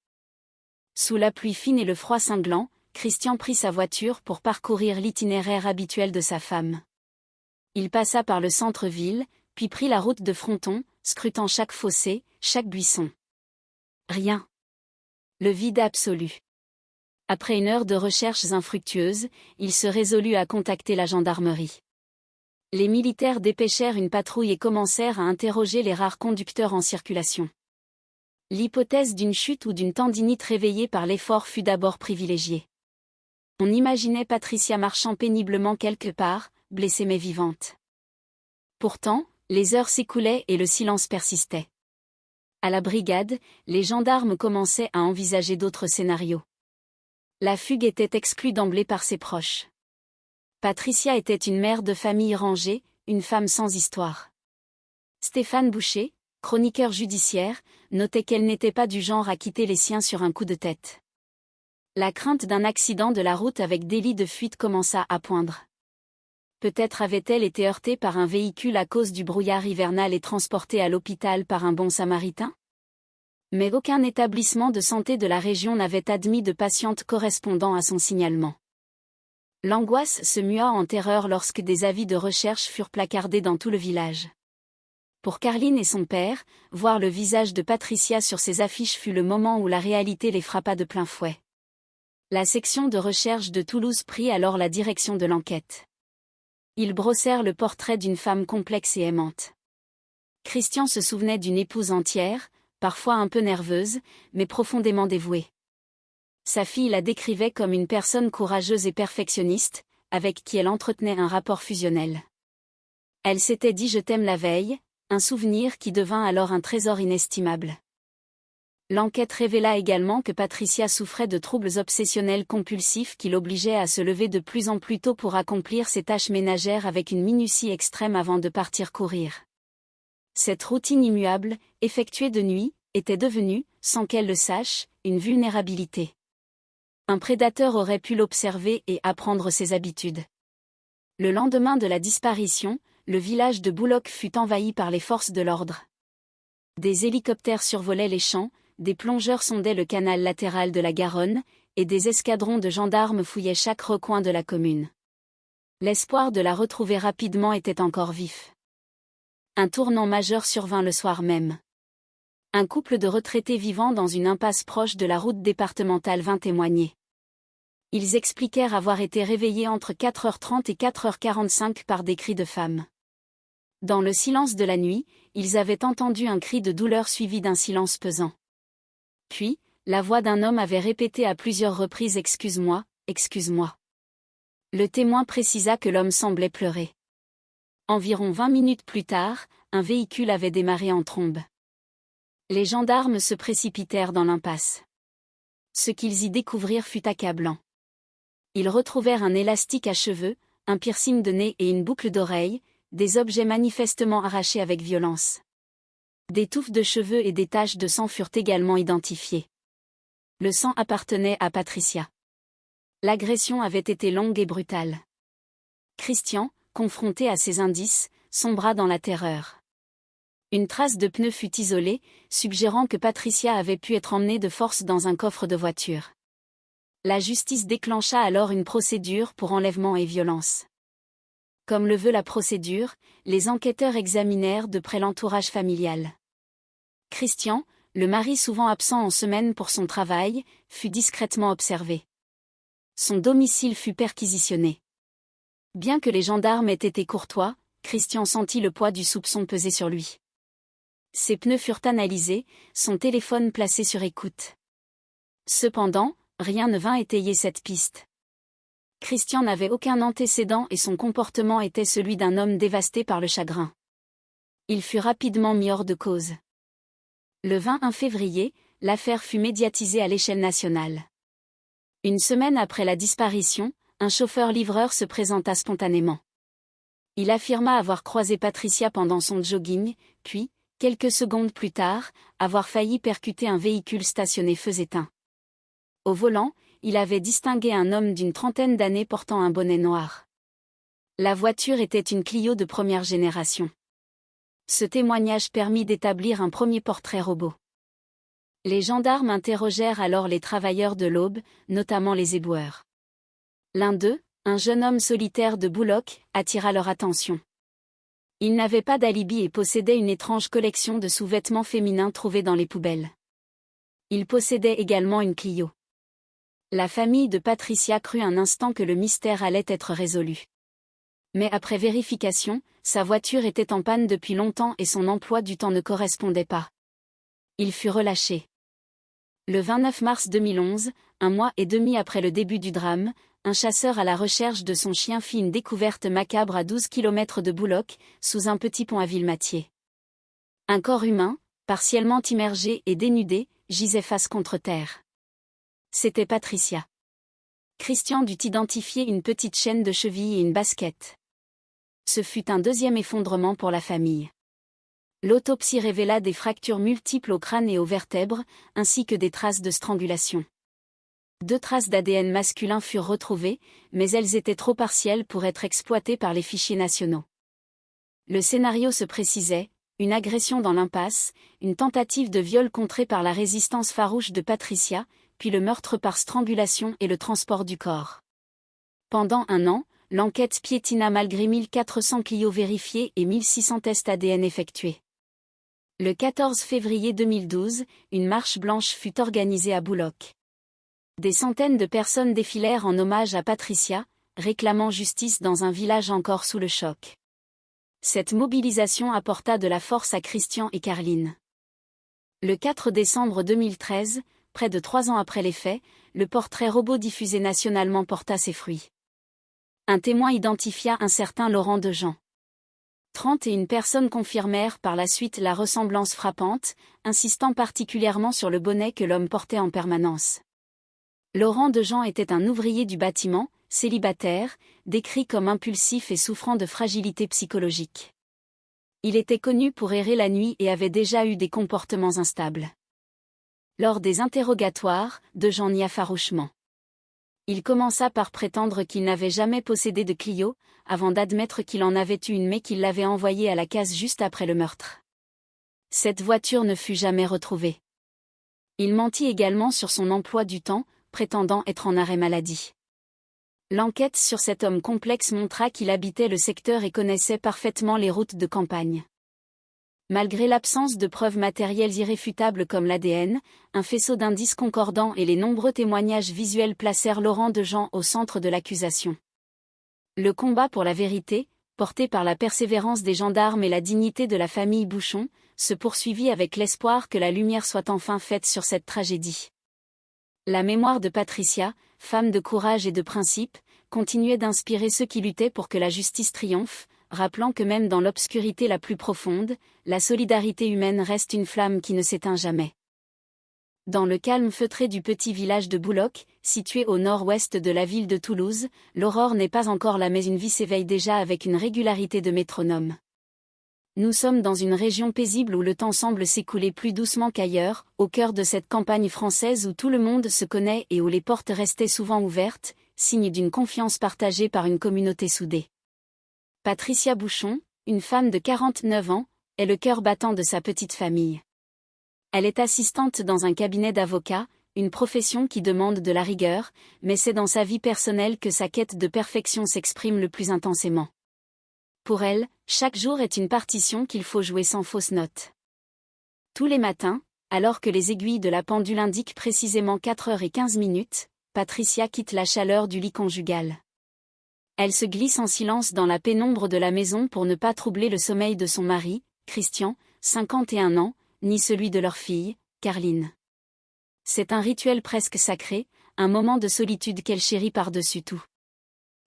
[SPEAKER 4] Sous la pluie fine et le froid cinglant, Christian prit sa voiture pour parcourir l'itinéraire habituel de sa femme. Il passa par le centre-ville, puis prit la route de Fronton, scrutant chaque fossé, chaque buisson. Rien. Le vide absolu. Après une heure de recherches infructueuses, il se résolut à contacter la gendarmerie. Les militaires dépêchèrent une patrouille et commencèrent à interroger les rares conducteurs en circulation. L'hypothèse d'une chute ou d'une tendinite réveillée par l'effort fut d'abord privilégiée. On imaginait Patricia marchant péniblement quelque part, blessée mais vivante. Pourtant, les heures s'écoulaient et le silence persistait. À la brigade, les gendarmes commençaient à envisager d'autres scénarios. La fugue était exclue d'emblée par ses proches. Patricia était une mère de famille rangée, une femme sans histoire. Stéphane Boucher, chroniqueur judiciaire, notait qu'elle n'était pas du genre à quitter les siens sur un coup de tête. La crainte d'un accident de la route avec délit de fuite commença à poindre. Peut-être avait-elle été heurtée par un véhicule à cause du brouillard hivernal et transportée à l'hôpital par un bon samaritain ? Mais aucun établissement de santé de la région n'avait admis de patiente correspondant à son signalement. L'angoisse se mua en terreur lorsque des avis de recherche furent placardés dans tout le village. Pour Carline et son père, voir le visage de Patricia sur ces affiches fut le moment où la réalité les frappa de plein fouet. La section de recherche de Toulouse prit alors la direction de l'enquête. Ils brossèrent le portrait d'une femme complexe et aimante. Christian se souvenait d'une épouse entière, parfois un peu nerveuse, mais profondément dévouée. Sa fille la décrivait comme une personne courageuse et perfectionniste, avec qui elle entretenait un rapport fusionnel. Elle s'était dit « je t'aime » la veille, un souvenir qui devint alors un trésor inestimable. L'enquête révéla également que Patricia souffrait de troubles obsessionnels compulsifs qui l'obligeaient à se lever de plus en plus tôt pour accomplir ses tâches ménagères avec une minutie extrême avant de partir courir. Cette routine immuable, effectuée de nuit, était devenue, sans qu'elle le sache, une vulnérabilité. Un prédateur aurait pu l'observer et apprendre ses habitudes. Le lendemain de la disparition, le village de Bouloc fut envahi par les forces de l'ordre. Des hélicoptères survolaient les champs, des plongeurs sondaient le canal latéral de la Garonne, et des escadrons de gendarmes fouillaient chaque recoin de la commune. L'espoir de la retrouver rapidement était encore vif. Un tournant majeur survint le soir même. Un couple de retraités vivant dans une impasse proche de la route départementale vint témoigner. Ils expliquèrent avoir été réveillés entre 4h30 et 4h45 par des cris de femmes. Dans le silence de la nuit, ils avaient entendu un cri de douleur suivi d'un silence pesant. Puis, la voix d'un homme avait répété à plusieurs reprises « Excuse-moi, excuse-moi ». Le témoin précisa que l'homme semblait pleurer. Environ 20 minutes plus tard, un véhicule avait démarré en trombe. Les gendarmes se précipitèrent dans l'impasse. Ce qu'ils y découvrirent fut accablant. Ils retrouvèrent un élastique à cheveux, un piercing de nez et une boucle d'oreille, des objets manifestement arrachés avec violence. Des touffes de cheveux et des taches de sang furent également identifiées. Le sang appartenait à Patricia. L'agression avait été longue et brutale. Christian, confronté à ces indices, sombra dans la terreur. Une trace de pneu fut isolée, suggérant que Patricia avait pu être emmenée de force dans un coffre de voiture. La justice déclencha alors une procédure pour enlèvement et violence. Comme le veut la procédure, les enquêteurs examinèrent de près l'entourage familial. Christian, le mari souvent absent en semaine pour son travail, fut discrètement observé. Son domicile fut perquisitionné. Bien que les gendarmes aient été courtois, Christian sentit le poids du soupçon peser sur lui. Ses pneus furent analysés, son téléphone placé sur écoute. Cependant, rien ne vint étayer cette piste. Christian n'avait aucun antécédent et son comportement était celui d'un homme dévasté par le chagrin. Il fut rapidement mis hors de cause. Le 21 février, l'affaire fut médiatisée à l'échelle nationale. Une semaine après la disparition, un chauffeur-livreur se présenta spontanément. Il affirma avoir croisé Patricia pendant son jogging, puis, quelques secondes plus tard, avoir failli percuter un véhicule stationné feux éteints. Au volant, il avait distingué un homme d'une trentaine d'années portant un bonnet noir. La voiture était une Clio de première génération. Ce témoignage permit d'établir un premier portrait robot. Les gendarmes interrogèrent alors les travailleurs de l'Aube, notamment les éboueurs. L'un d'eux, un jeune homme solitaire de Bouloc, attira leur attention. Il n'avait pas d'alibi et possédait une étrange collection de sous-vêtements féminins trouvés dans les poubelles. Il possédait également une Clio. La famille de Patricia crut un instant que le mystère allait être résolu. Mais après vérification, sa voiture était en panne depuis longtemps et son emploi du temps ne correspondait pas. Il fut relâché. Le 29 mars 2011, un mois et demi après le début du drame, un chasseur à la recherche de son chien fit une découverte macabre à 12 km de Bouloc, sous un petit pont à Villematier. Un corps humain, partiellement immergé et dénudé, gisait face contre terre. C'était Patricia. Christian dut identifier une petite chaîne de cheville et une basket. Ce fut un deuxième effondrement pour la famille. L'autopsie révéla des fractures multiples au crâne et aux vertèbres, ainsi que des traces de strangulation. 2 traces d'ADN masculin furent retrouvées, mais elles étaient trop partielles pour être exploitées par les fichiers nationaux. Le scénario se précisait, une agression dans l'impasse, une tentative de viol contrée par la résistance farouche de Patricia, puis le meurtre par strangulation et le transport du corps. Pendant 1 an, l'enquête piétina malgré 1400 Clio vérifiés et 1600 tests ADN effectués. Le 14 février 2012, une marche blanche fut organisée à Bouloc. Des centaines de personnes défilèrent en hommage à Patricia, réclamant justice dans un village encore sous le choc. Cette mobilisation apporta de la force à Christian et Carline. Le 4 décembre 2013, près de 3 ans après les faits, le portrait robot diffusé nationalement porta ses fruits. Un témoin identifia un certain Laurent Dejean. 31 personnes confirmèrent par la suite la ressemblance frappante, insistant particulièrement sur le bonnet que l'homme portait en permanence. Laurent Dejean était un ouvrier du bâtiment, célibataire, décrit comme impulsif et souffrant de fragilité psychologique. Il était connu pour errer la nuit et avait déjà eu des comportements instables. Lors des interrogatoires, Dejean nia farouchement. Il commença par prétendre qu'il n'avait jamais possédé de Clio, avant d'admettre qu'il en avait eu une mais qu'il l'avait envoyée à la case juste après le meurtre. Cette voiture ne fut jamais retrouvée. Il mentit également sur son emploi du temps, prétendant être en arrêt maladie. L'enquête sur cet homme complexe montra qu'il habitait le secteur et connaissait parfaitement les routes de campagne. Malgré l'absence de preuves matérielles irréfutables comme l'ADN, un faisceau d'indices concordants et les nombreux témoignages visuels placèrent Laurent Dejean au centre de l'accusation. Le combat pour la vérité, porté par la persévérance des gendarmes et la dignité de la famille Bouchon, se poursuivit avec l'espoir que la lumière soit enfin faite sur cette tragédie. La mémoire de Patricia, femme de courage et de principe, continuait d'inspirer ceux qui luttaient pour que la justice triomphe, rappelant que même dans l'obscurité la plus profonde, la solidarité humaine reste une flamme qui ne s'éteint jamais. Dans le calme feutré du petit village de Bouloc, situé au nord-ouest de la ville de Toulouse, l'aurore n'est pas encore là mais une vie s'éveille déjà avec une régularité de métronome. Nous sommes dans une région paisible où le temps semble s'écouler plus doucement qu'ailleurs, au cœur de cette campagne française où tout le monde se connaît et où les portes restaient souvent ouvertes, signe d'une confiance partagée par une communauté soudée. Patricia Bouchon, une femme de 49 ans, est le cœur battant de sa petite famille. Elle est assistante dans un cabinet d'avocats, une profession qui demande de la rigueur, mais c'est dans sa vie personnelle que sa quête de perfection s'exprime le plus intensément. Pour elle, chaque jour est une partition qu'il faut jouer sans fausse note. Tous les matins, alors que les aiguilles de la pendule indiquent précisément 4h15, Patricia quitte la chaleur du lit conjugal. Elle se glisse en silence dans la pénombre de la maison pour ne pas troubler le sommeil de son mari, Christian, 51 ans, ni celui de leur fille, Carline. C'est un rituel presque sacré, un moment de solitude qu'elle chérit par-dessus tout.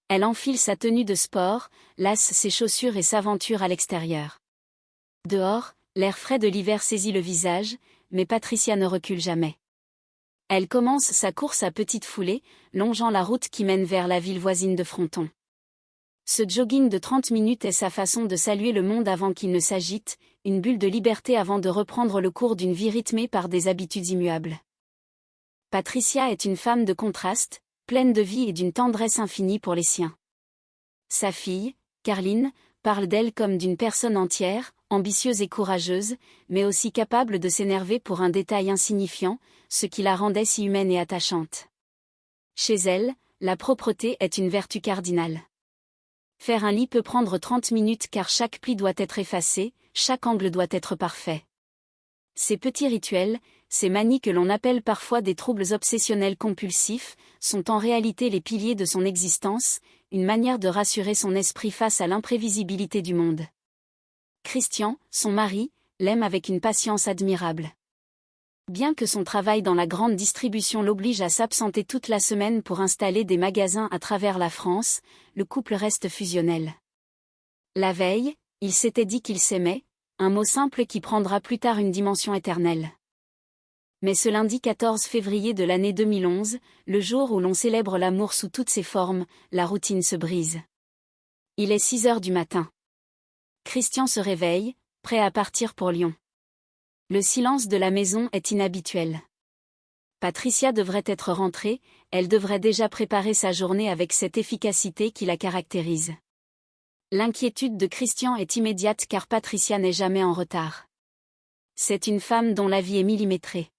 [SPEAKER 4] Elle enfile sa tenue de sport, lasse ses chaussures et s'aventure à l'extérieur. Dehors, l'air frais de l'hiver saisit le visage, mais Patricia ne recule jamais. Elle commence sa course à petite foulée, longeant la route qui mène vers la ville voisine de Fronton. Ce jogging de 30 minutes est sa façon de saluer le monde avant qu'il ne s'agite, une bulle de liberté avant de reprendre le cours d'une vie rythmée par des habitudes immuables. Patricia est une femme de contraste, pleine de vie et d'une tendresse infinie pour les siens. Sa fille, Carline, parle d'elle comme d'une personne entière, ambitieuse et courageuse, mais aussi capable de s'énerver pour un détail insignifiant, ce qui la rendait si humaine et attachante. Chez elle, la propreté est une vertu cardinale. Faire un lit peut prendre 30 minutes car chaque pli doit être effacé, chaque angle doit être parfait. Ces petits rituels, ces manies que l'on appelle parfois des troubles obsessionnels compulsifs, sont en réalité les piliers de son existence, une manière de rassurer son esprit face à l'imprévisibilité du monde. Christian, son mari, l'aime avec une patience admirable. Bien que son travail dans la grande distribution l'oblige à s'absenter toute la semaine pour installer des magasins à travers la France, le couple reste fusionnel. La veille, il s'était dit qu'il s'aimait, un mot simple qui prendra plus tard une dimension éternelle. Mais ce lundi 14 février de l'année 2011, le jour où l'on célèbre l'amour sous toutes ses formes, la routine se brise. Il est 6h du matin. Christian se réveille, prêt à partir pour Lyon. Le silence de la maison est inhabituel. Patricia devrait être rentrée, elle devrait déjà préparer sa journée avec cette efficacité qui la caractérise. L'inquiétude de Christian est immédiate car Patricia n'est jamais en retard. C'est une femme dont la vie est millimétrée.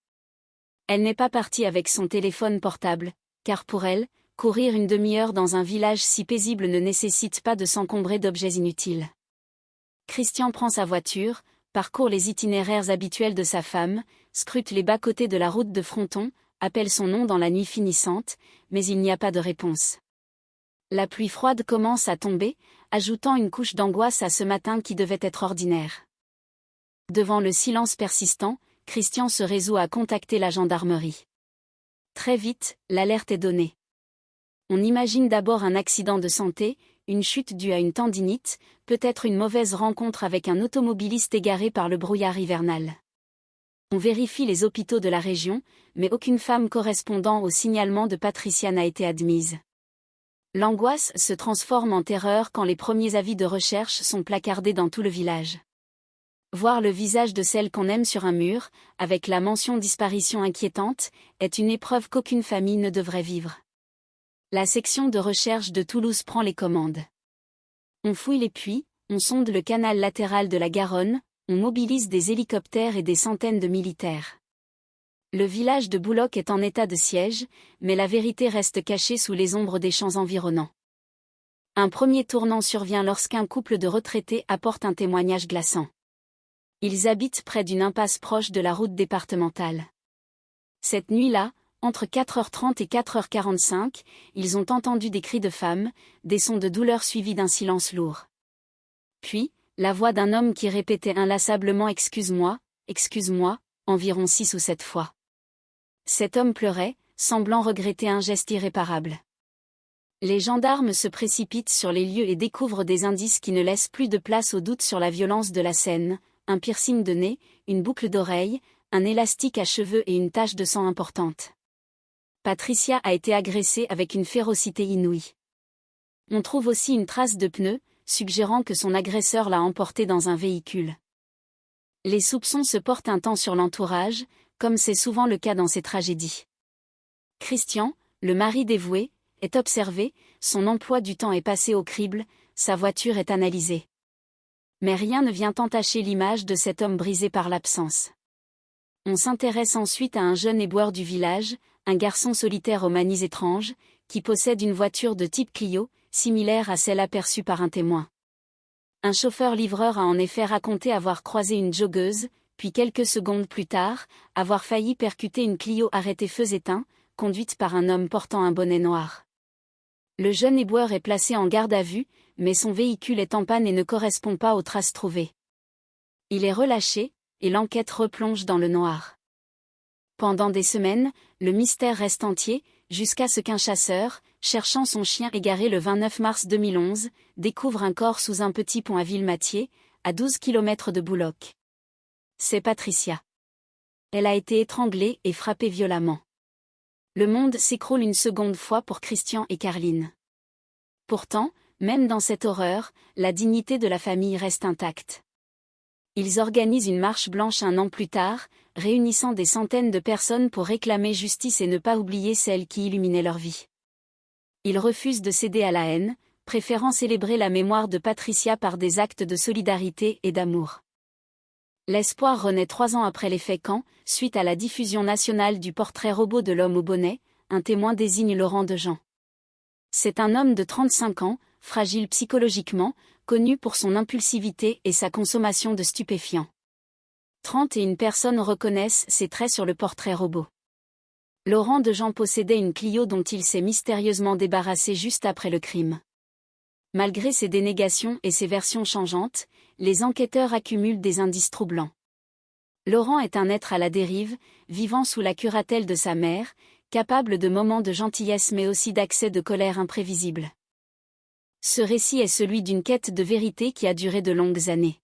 [SPEAKER 4] Elle n'est pas partie avec son téléphone portable, car pour elle, courir une demi-heure dans un village si paisible ne nécessite pas de s'encombrer d'objets inutiles. Christian prend sa voiture, parcourt les itinéraires habituels de sa femme, scrute les bas-côtés de la route de Fronton, appelle son nom dans la nuit finissante, mais il n'y a pas de réponse. La pluie froide commence à tomber, ajoutant une couche d'angoisse à ce matin qui devait être ordinaire. Devant le silence persistant, Christian se résout à contacter la gendarmerie. Très vite, l'alerte est donnée. On imagine d'abord un accident de santé, une chute due à une tendinite, peut-être une mauvaise rencontre avec un automobiliste égaré par le brouillard hivernal. On vérifie les hôpitaux de la région, mais aucune femme correspondant au signalement de Patricia n'a été admise. L'angoisse se transforme en terreur quand les premiers avis de recherche sont placardés dans tout le village. Voir le visage de celle qu'on aime sur un mur, avec la mention disparition inquiétante, est une épreuve qu'aucune famille ne devrait vivre. La section de recherche de Toulouse prend les commandes. On fouille les puits, on sonde le canal latéral de la Garonne, on mobilise des hélicoptères et des centaines de militaires. Le village de Bouloc est en état de siège, mais la vérité reste cachée sous les ombres des champs environnants. Un premier tournant survient lorsqu'un couple de retraités apporte un témoignage glaçant. Ils habitent près d'une impasse proche de la route départementale. Cette nuit-là, entre 4h30 et 4h45, ils ont entendu des cris de femmes, des sons de douleur suivis d'un silence lourd. Puis, la voix d'un homme qui répétait inlassablement « Excuse-moi, excuse-moi », environ 6 ou 7 fois. Cet homme pleurait, semblant regretter un geste irréparable. Les gendarmes se précipitent sur les lieux et découvrent des indices qui ne laissent plus de place au doute sur la violence de la scène, un piercing de nez, une boucle d'oreille, un élastique à cheveux et une tache de sang importante. Patricia a été agressée avec une férocité inouïe. On trouve aussi une trace de pneu, suggérant que son agresseur l'a emportée dans un véhicule. Les soupçons se portent un temps sur l'entourage, comme c'est souvent le cas dans ces tragédies. Christian, le mari dévoué, est observé, son emploi du temps est passé au crible, sa voiture est analysée. Mais rien ne vient entacher l'image de cet homme brisé par l'absence. On s'intéresse ensuite à un jeune éboueur du village, un garçon solitaire aux manies étranges, qui possède une voiture de type Clio, similaire à celle aperçue par un témoin. Un chauffeur-livreur a en effet raconté avoir croisé une joggeuse, puis quelques secondes plus tard, avoir failli percuter une Clio arrêtée feu éteint, conduite par un homme portant un bonnet noir. Le jeune éboueur est placé en garde à vue, mais son véhicule est en panne et ne correspond pas aux traces trouvées. Il est relâché, et l'enquête replonge dans le noir. Pendant des semaines, le mystère reste entier, jusqu'à ce qu'un chasseur, cherchant son chien égaré le 29 mars 2011, découvre un corps sous un petit pont à Villematier, à 12 km de Bouloc. C'est Patricia. Elle a été étranglée et frappée violemment. Le monde s'écroule une seconde fois pour Christian et Carline. Pourtant, même dans cette horreur, la dignité de la famille reste intacte. Ils organisent une marche blanche un an plus tard, réunissant des centaines de personnes pour réclamer justice et ne pas oublier celle qui illuminait leur vie. Ils refusent de céder à la haine, préférant célébrer la mémoire de Patricia par des actes de solidarité et d'amour. L'espoir renaît 3 ans après les faits quand, suite à la diffusion nationale du portrait robot de l'homme au bonnet, un témoin désigne Laurent Dejean. C'est un homme de 35 ans, fragile psychologiquement, connu pour son impulsivité et sa consommation de stupéfiants. 31 personnes reconnaissent ses traits sur le portrait robot. Laurent Dejean possédait une Clio dont il s'est mystérieusement débarrassé juste après le crime. Malgré ses dénégations et ses versions changeantes, les enquêteurs accumulent des indices troublants. Laurent est un être à la dérive, vivant sous la curatelle de sa mère, capable de moments de gentillesse mais aussi d'accès de colère imprévisibles. Ce récit est celui d'une quête de vérité qui a duré de longues années.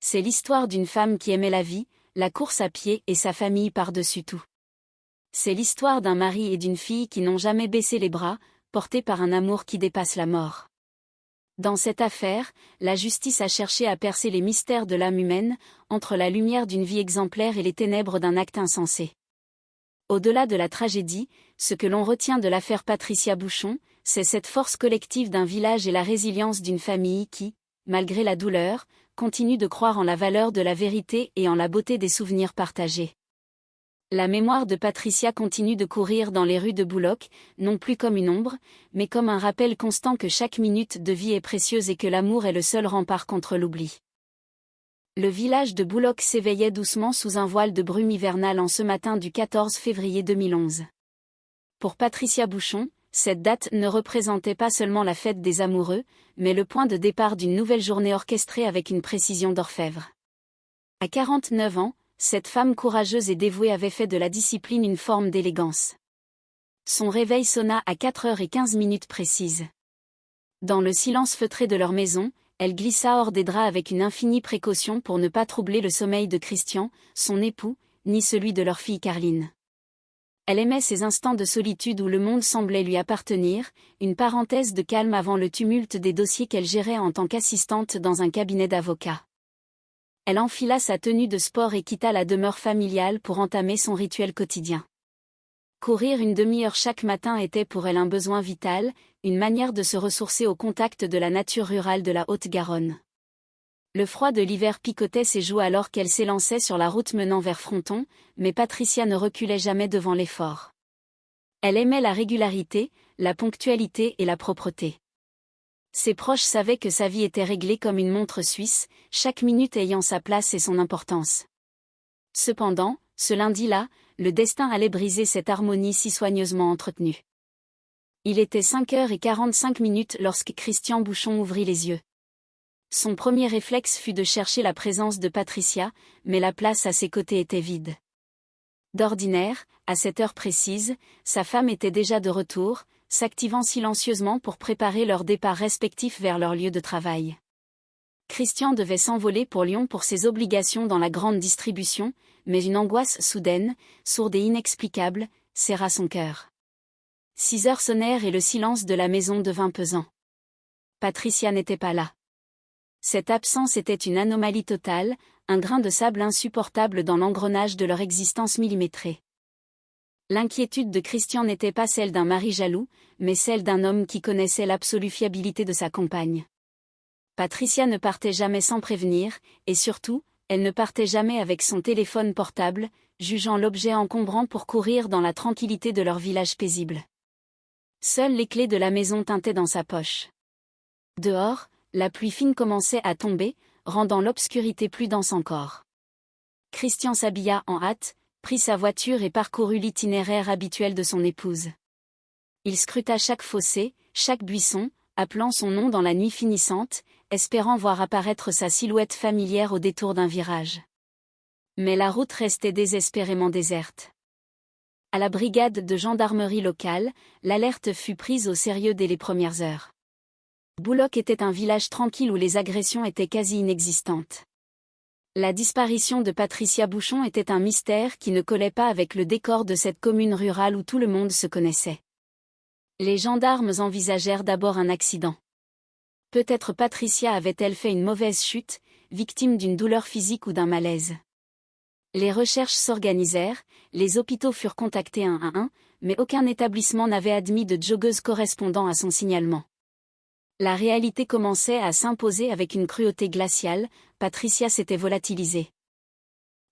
[SPEAKER 4] C'est l'histoire d'une femme qui aimait la vie, la course à pied et sa famille par-dessus tout. C'est l'histoire d'un mari et d'une fille qui n'ont jamais baissé les bras, portés par un amour qui dépasse la mort. Dans cette affaire, la justice a cherché à percer les mystères de l'âme humaine, entre la lumière d'une vie exemplaire et les ténèbres d'un acte insensé. Au-delà de la tragédie, ce que l'on retient de l'affaire Patricia Bouchon, c'est cette force collective d'un village et la résilience d'une famille qui, malgré la douleur, continue de croire en la valeur de la vérité et en la beauté des souvenirs partagés. La mémoire de Patricia continue de courir dans les rues de Bouloc, non plus comme une ombre, mais comme un rappel constant que chaque minute de vie est précieuse et que l'amour est le seul rempart contre l'oubli. Le village de Bouloc s'éveillait doucement sous un voile de brume hivernale en ce matin du 14 février 2011. Pour Patricia Bouchon, cette date ne représentait pas seulement la fête des amoureux, mais le point de départ d'une nouvelle journée orchestrée avec une précision d'orfèvre. À 49 ans, cette femme courageuse et dévouée avait fait de la discipline une forme d'élégance. Son réveil sonna à 4h15 précises. Dans le silence feutré de leur maison, elle glissa hors des draps avec une infinie précaution pour ne pas troubler le sommeil de Christian, son époux, ni celui de leur fille Carline. Elle aimait ces instants de solitude où le monde semblait lui appartenir, une parenthèse de calme avant le tumulte des dossiers qu'elle gérait en tant qu'assistante dans un cabinet d'avocats. Elle enfila sa tenue de sport et quitta la demeure familiale pour entamer son rituel quotidien. Courir une demi-heure chaque matin était pour elle un besoin vital, une manière de se ressourcer au contact de la nature rurale de la Haute-Garonne. Le froid de l'hiver picotait ses joues alors qu'elle s'élançait sur la route menant vers Fronton, mais Patricia ne reculait jamais devant l'effort. Elle aimait la régularité, la ponctualité et la propreté. Ses proches savaient que sa vie était réglée comme une montre suisse, chaque minute ayant sa place et son importance. Cependant, ce lundi-là, le destin allait briser cette harmonie si soigneusement entretenue. Il était 5h45 lorsque Christian Bouchon ouvrit les yeux. Son premier réflexe fut de chercher la présence de Patricia, mais la place à ses côtés était vide. D'ordinaire, à cette heure précise, sa femme était déjà de retour, s'activant silencieusement pour préparer leur départ respectif vers leur lieu de travail. Christian devait s'envoler pour Lyon pour ses obligations dans la grande distribution, mais une angoisse soudaine, sourde et inexplicable, serra son cœur. 6 heures sonnèrent et le silence de la maison devint pesant. Patricia n'était pas là. Cette absence était une anomalie totale, un grain de sable insupportable dans l'engrenage de leur existence millimétrée. L'inquiétude de Christian n'était pas celle d'un mari jaloux, mais celle d'un homme qui connaissait l'absolue fiabilité de sa compagne. Patricia ne partait jamais sans prévenir, et surtout, elle ne partait jamais avec son téléphone portable, jugeant l'objet encombrant pour courir dans la tranquillité de leur village paisible. Seules les clés de la maison tintaient dans sa poche. Dehors, la pluie fine commençait à tomber, rendant l'obscurité plus dense encore. Christian s'habilla en hâte, prit sa voiture et parcourut l'itinéraire habituel de son épouse. Il scruta chaque fossé, chaque buisson, appelant son nom dans la nuit finissante, espérant voir apparaître sa silhouette familière au détour d'un virage. Mais la route restait désespérément déserte. À la brigade de gendarmerie locale, l'alerte fut prise au sérieux dès les premières heures. Bouloc était un village tranquille où les agressions étaient quasi inexistantes. La disparition de Patricia Bouchon était un mystère qui ne collait pas avec le décor de cette commune rurale où tout le monde se connaissait. Les gendarmes envisagèrent d'abord un accident. Peut-être Patricia avait-elle fait une mauvaise chute, victime d'une douleur physique ou d'un malaise. Les recherches s'organisèrent, les hôpitaux furent contactés un à un, mais aucun établissement n'avait admis de joggeuse correspondant à son signalement. La réalité commençait à s'imposer avec une cruauté glaciale, Patricia s'était volatilisée.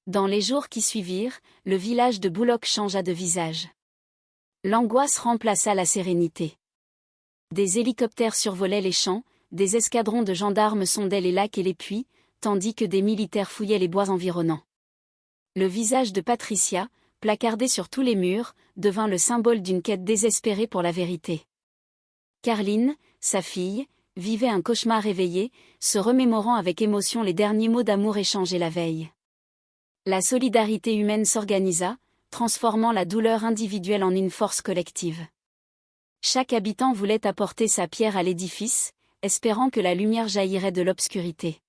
[SPEAKER 4] Dans les jours qui suivirent, le village de Bouloc changea de visage. L'angoisse remplaça la sérénité. Des hélicoptères survolaient les champs, des escadrons de gendarmes sondaient les lacs et les puits, tandis que des militaires fouillaient les bois environnants. Le visage de Patricia, placardé sur tous les murs, devint le symbole d'une quête désespérée pour la vérité. Carline, sa fille, vivait un cauchemar éveillé, se remémorant avec émotion les derniers mots d'amour échangés la veille. La solidarité humaine s'organisa, transformant la douleur individuelle en une force collective. Chaque habitant voulait apporter sa pierre à l'édifice, espérant que la lumière jaillirait de l'obscurité.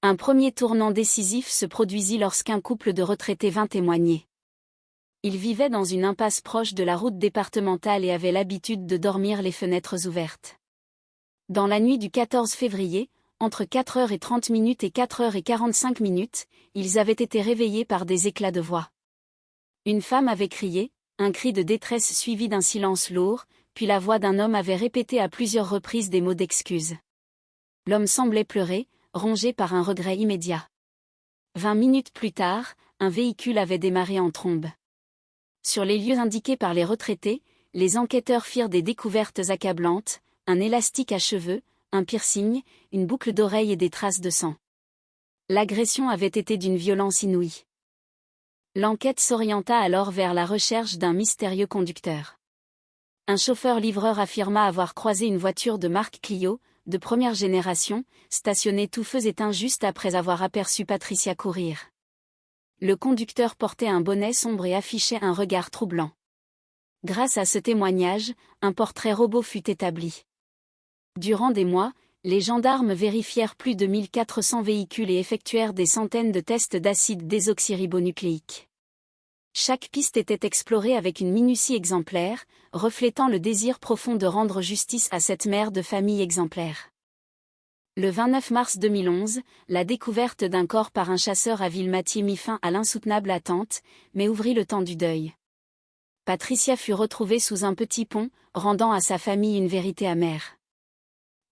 [SPEAKER 4] Un premier tournant décisif se produisit lorsqu'un couple de retraités vint témoigner. Ils vivaient dans une impasse proche de la route départementale et avaient l'habitude de dormir les fenêtres ouvertes. Dans la nuit du 14 février, entre 4h30 et 4h45, ils avaient été réveillés par des éclats de voix. Une femme avait crié, un cri de détresse suivi d'un silence lourd, puis la voix d'un homme avait répété à plusieurs reprises des mots d'excuse. L'homme semblait pleurer, rongé par un regret immédiat. 20 minutes plus tard, un véhicule avait démarré en trombe. Sur les lieux indiqués par les retraités, les enquêteurs firent des découvertes accablantes, un élastique à cheveux, un piercing, une boucle d'oreille et des traces de sang. L'agression avait été d'une violence inouïe. L'enquête s'orienta alors vers la recherche d'un mystérieux conducteur. Un chauffeur-livreur affirma avoir croisé une voiture de marque Clio, de première génération, stationnée tout feu éteint juste après avoir aperçu Patricia courir. Le conducteur portait un bonnet sombre et affichait un regard troublant. Grâce à ce témoignage, un portrait robot fut établi. Durant des mois, les gendarmes vérifièrent plus de 1400 véhicules et effectuèrent des centaines de tests d'acide désoxyribonucléique. Chaque piste était explorée avec une minutie exemplaire, reflétant le désir profond de rendre justice à cette mère de famille exemplaire. Le 29 mars 2011, la découverte d'un corps par un chasseur à Villematier mit fin à l'insoutenable attente, mais ouvrit le temps du deuil. Patricia fut retrouvée sous un petit pont, rendant à sa famille une vérité amère.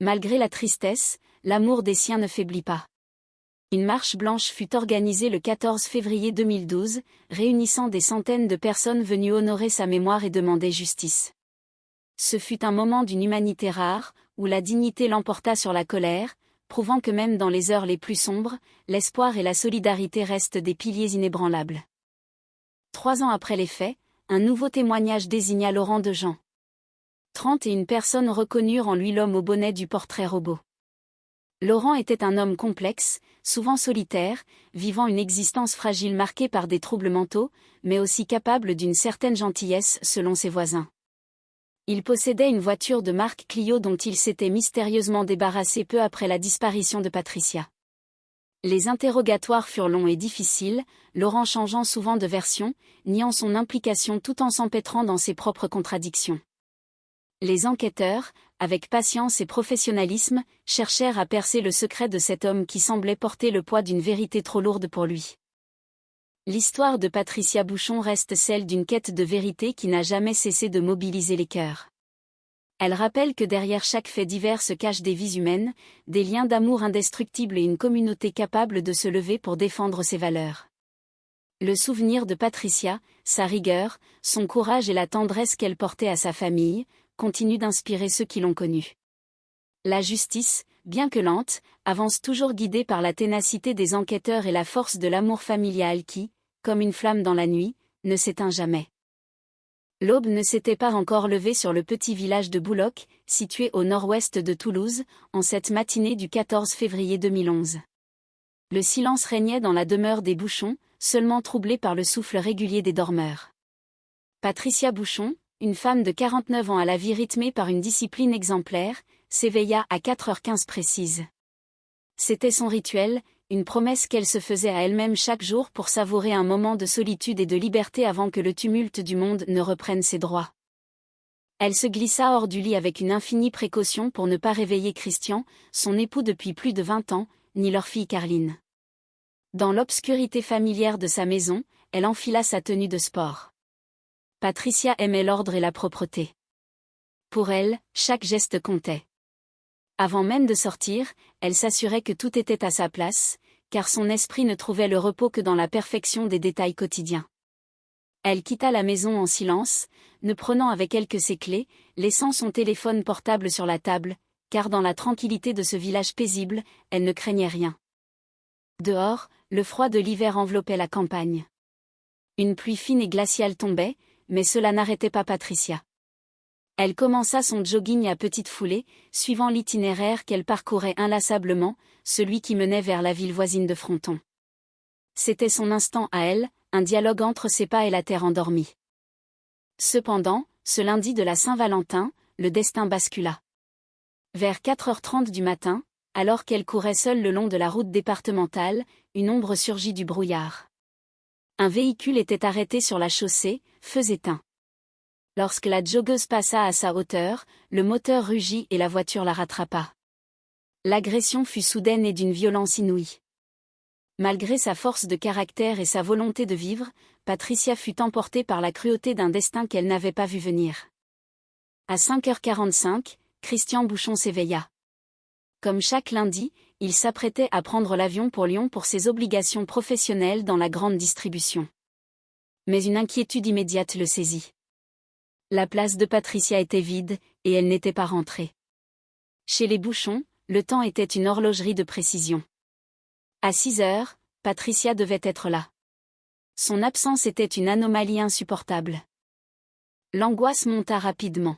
[SPEAKER 4] Malgré la tristesse, l'amour des siens ne faiblit pas. Une marche blanche fut organisée le 14 février 2012, réunissant des centaines de personnes venues honorer sa mémoire et demander justice. Ce fut un moment d'une humanité rare, où la dignité l'emporta sur la colère, prouvant que même dans les heures les plus sombres, l'espoir et la solidarité restent des piliers inébranlables. 3 ans après les faits, un nouveau témoignage désigna Laurent Dejean. 31 personnes reconnurent en lui l'homme au bonnet du portrait robot. Laurent était un homme complexe, souvent solitaire, vivant une existence fragile marquée par des troubles mentaux, mais aussi capable d'une certaine gentillesse selon ses voisins. Il possédait une voiture de marque Clio dont il s'était mystérieusement débarrassé peu après la disparition de Patricia. Les interrogatoires furent longs et difficiles, Laurent changeant souvent de version, niant son implication tout en s'empêtrant dans ses propres contradictions. Les enquêteurs, avec patience et professionnalisme, cherchèrent à percer le secret de cet homme qui semblait porter le poids d'une vérité trop lourde pour lui. L'histoire de Patricia Bouchon reste celle d'une quête de vérité qui n'a jamais cessé de mobiliser les cœurs. Elle rappelle que derrière chaque fait divers se cachent des vies humaines, des liens d'amour indestructibles et une communauté capable de se lever pour défendre ses valeurs. Le souvenir de Patricia, sa rigueur, son courage et la tendresse qu'elle portait à sa famille, continuent d'inspirer ceux qui l'ont connue. La justice, bien que lente, avance toujours guidée par la ténacité des enquêteurs et la force de l'amour familial qui, comme une flamme dans la nuit, ne s'éteint jamais. L'aube ne s'était pas encore levée sur le petit village de Bouloc, situé au nord-ouest de Toulouse, en cette matinée du 14 février 2011. Le silence régnait dans la demeure des Bouchons, seulement troublé par le souffle régulier des dormeurs. Patricia Bouchon, une femme de 49 ans à la vie rythmée par une discipline exemplaire, s'éveilla à 4h15 précises. C'était son rituel, une promesse qu'elle se faisait à elle-même chaque jour pour savourer un moment de solitude et de liberté avant que le tumulte du monde ne reprenne ses droits. Elle se glissa hors du lit avec une infinie précaution pour ne pas réveiller Christian, son époux depuis plus de 20 ans, ni leur fille Carline. Dans l'obscurité familière de sa maison, elle enfila sa tenue de sport. Patricia aimait l'ordre et la propreté. Pour elle, chaque geste comptait. Avant même de sortir, elle s'assurait que tout était à sa place, car son esprit ne trouvait le repos que dans la perfection des détails quotidiens. Elle quitta la maison en silence, ne prenant avec elle que ses clés, laissant son téléphone portable sur la table, car dans la tranquillité de ce village paisible, elle ne craignait rien. Dehors, le froid de l'hiver enveloppait la campagne. Une pluie fine et glaciale tombait, mais cela n'arrêtait pas Patricia. Elle commença son jogging à petite foulée, suivant l'itinéraire qu'elle parcourait inlassablement, celui qui menait vers la ville voisine de Fronton. C'était son instant à elle, un dialogue entre ses pas et la terre endormie. Cependant, ce lundi de la Saint-Valentin, le destin bascula. Vers 4h30 du matin, alors qu'elle courait seule le long de la route départementale, une ombre surgit du brouillard. Un véhicule était arrêté sur la chaussée, feux éteints. Lorsque la joggeuse passa à sa hauteur, le moteur rugit et la voiture la rattrapa. L'agression fut soudaine et d'une violence inouïe. Malgré sa force de caractère et sa volonté de vivre, Patricia fut emportée par la cruauté d'un destin qu'elle n'avait pas vu venir. À 5h45, Christian Bouchon s'éveilla. Comme chaque lundi, il s'apprêtait à prendre l'avion pour Lyon pour ses obligations professionnelles dans la grande distribution. Mais une inquiétude immédiate le saisit. La place de Patricia était vide, et elle n'était pas rentrée. Chez les Bouchons, le temps était une horlogerie de précision. À 6 heures, Patricia devait être là. Son absence était une anomalie insupportable. L'angoisse monta rapidement.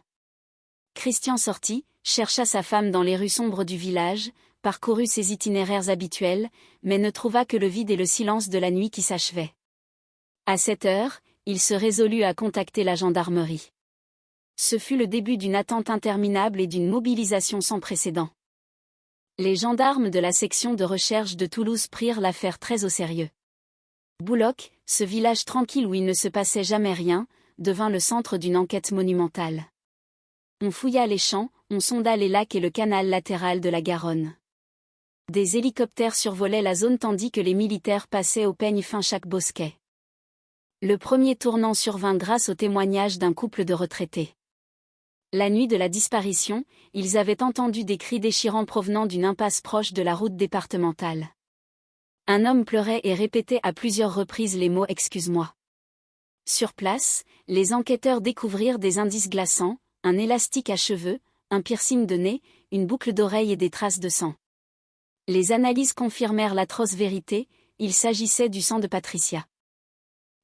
[SPEAKER 4] Christian sortit, chercha sa femme dans les rues sombres du village, parcourut ses itinéraires habituels, mais ne trouva que le vide et le silence de la nuit qui s'achevait. À 7 heures, il se résolut à contacter la gendarmerie. Ce fut le début d'une attente interminable et d'une mobilisation sans précédent. Les gendarmes de la section de recherche de Toulouse prirent l'affaire très au sérieux. Bouloc, ce village tranquille où il ne se passait jamais rien, devint le centre d'une enquête monumentale. On fouilla les champs, on sonda les lacs et le canal latéral de la Garonne. Des hélicoptères survolaient la zone tandis que les militaires passaient au peigne fin chaque bosquet. Le premier tournant survint grâce au témoignage d'un couple de retraités. La nuit de la disparition, ils avaient entendu des cris déchirants provenant d'une impasse proche de la route départementale. Un homme pleurait et répétait à plusieurs reprises les mots « Excuse-moi ». Sur place, les enquêteurs découvrirent des indices glaçants, un élastique à cheveux, un piercing de nez, une boucle d'oreille et des traces de sang. Les analyses confirmèrent l'atroce vérité, il s'agissait du sang de Patricia.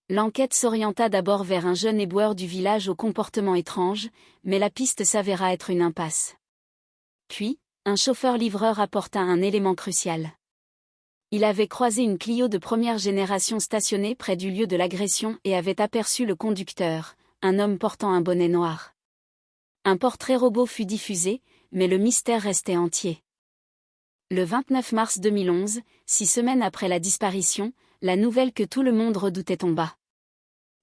[SPEAKER 4] L'enquête s'orienta d'abord vers un jeune éboueur du village au comportement étrange, mais la piste s'avéra être une impasse. Puis, un chauffeur-livreur apporta un élément crucial. Il avait croisé une Clio de première génération stationnée près du lieu de l'agression et avait aperçu le conducteur, un homme portant un bonnet noir. Un portrait robot fut diffusé, mais le mystère restait entier. Le 29 mars 2011, 6 semaines après la disparition, la nouvelle que tout le monde redoutait tomba.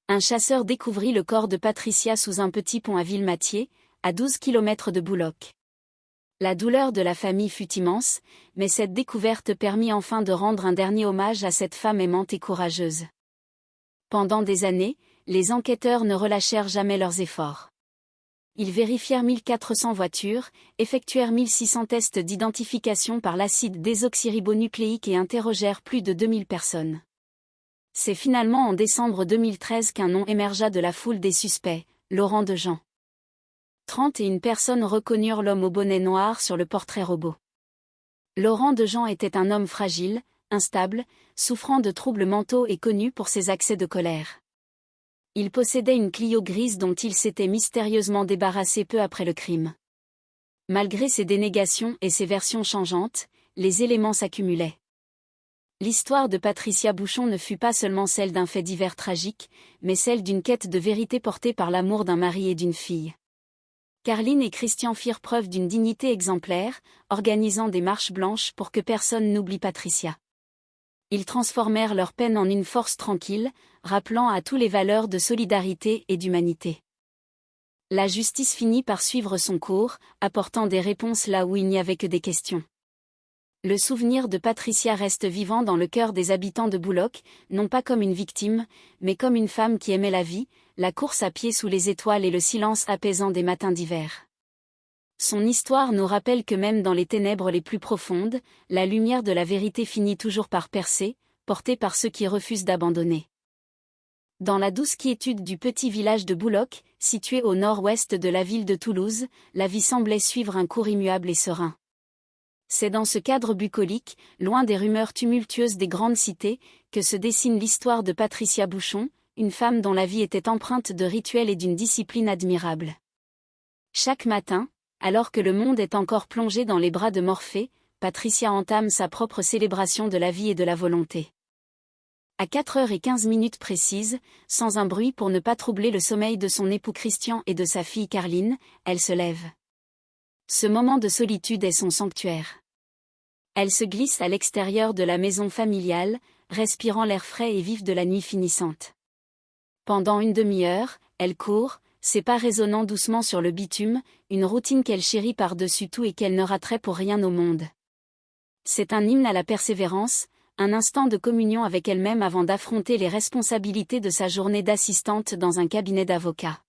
[SPEAKER 4] Un chasseur découvrit le corps de Patricia sous un petit pont à Villematier, à 12 km de Bouloc. La douleur de la famille fut immense, mais cette découverte permit enfin de rendre un dernier hommage à cette femme aimante et courageuse. Pendant des années, les enquêteurs ne relâchèrent jamais leurs efforts. Ils vérifièrent 1400 voitures, effectuèrent 1600 tests d'identification par l'acide désoxyribonucléique et interrogèrent plus de 2000 personnes. C'est finalement en décembre 2013 qu'un nom émergea de la foule des suspects, Laurent Dejean. 31 personnes reconnurent l'homme au bonnet noir sur le portrait robot. Laurent Dejean était un homme fragile, instable, souffrant de troubles mentaux et connu pour ses accès de colère. Il possédait une Clio grise dont il s'était mystérieusement débarrassé peu après le crime. Malgré ses dénégations et ses versions changeantes, les éléments s'accumulaient. L'histoire de Patricia Bouchon ne fut pas seulement celle d'un fait divers tragique, mais celle d'une quête de vérité portée par l'amour d'un mari et d'une fille. Carline et Christian firent preuve d'une dignité exemplaire, organisant des marches blanches pour que personne n'oublie Patricia. Ils transformèrent leur peine en une force tranquille, rappelant à tous les valeurs de solidarité et d'humanité. La justice finit par suivre son cours, apportant des réponses là où il n'y avait que des questions. Le souvenir de Patricia reste vivant dans le cœur des habitants de Bouloc, non pas comme une victime, mais comme une femme qui aimait la vie, la course à pied sous les étoiles et le silence apaisant des matins d'hiver. Son histoire nous rappelle que même dans les ténèbres les plus profondes, la lumière de la vérité finit toujours par percer, portée par ceux qui refusent d'abandonner. Dans la douce quiétude du petit village de Bouloc, situé au nord-ouest de la ville de Toulouse, la vie semblait suivre un cours immuable et serein. C'est dans ce cadre bucolique, loin des rumeurs tumultueuses des grandes cités, que se dessine l'histoire de Patricia Bouchon, une femme dont la vie était empreinte de rituels et d'une discipline admirable. Chaque matin, alors que le monde est encore plongé dans les bras de Morphée, Patricia entame sa propre célébration de la vie et de la volonté. À 4h15 précises, sans un bruit pour ne pas troubler le sommeil de son époux Christian et de sa fille Carline, elle se lève. Ce moment de solitude est son sanctuaire. Elle se glisse à l'extérieur de la maison familiale, respirant l'air frais et vif de la nuit finissante. Pendant une demi-heure, elle court, ses pas résonnant doucement sur le bitume, une routine qu'elle chérit par-dessus tout et qu'elle ne raterait pour rien au monde. C'est un hymne à la persévérance, un instant de communion avec elle-même avant d'affronter les responsabilités de sa journée d'assistante dans un cabinet d'avocat.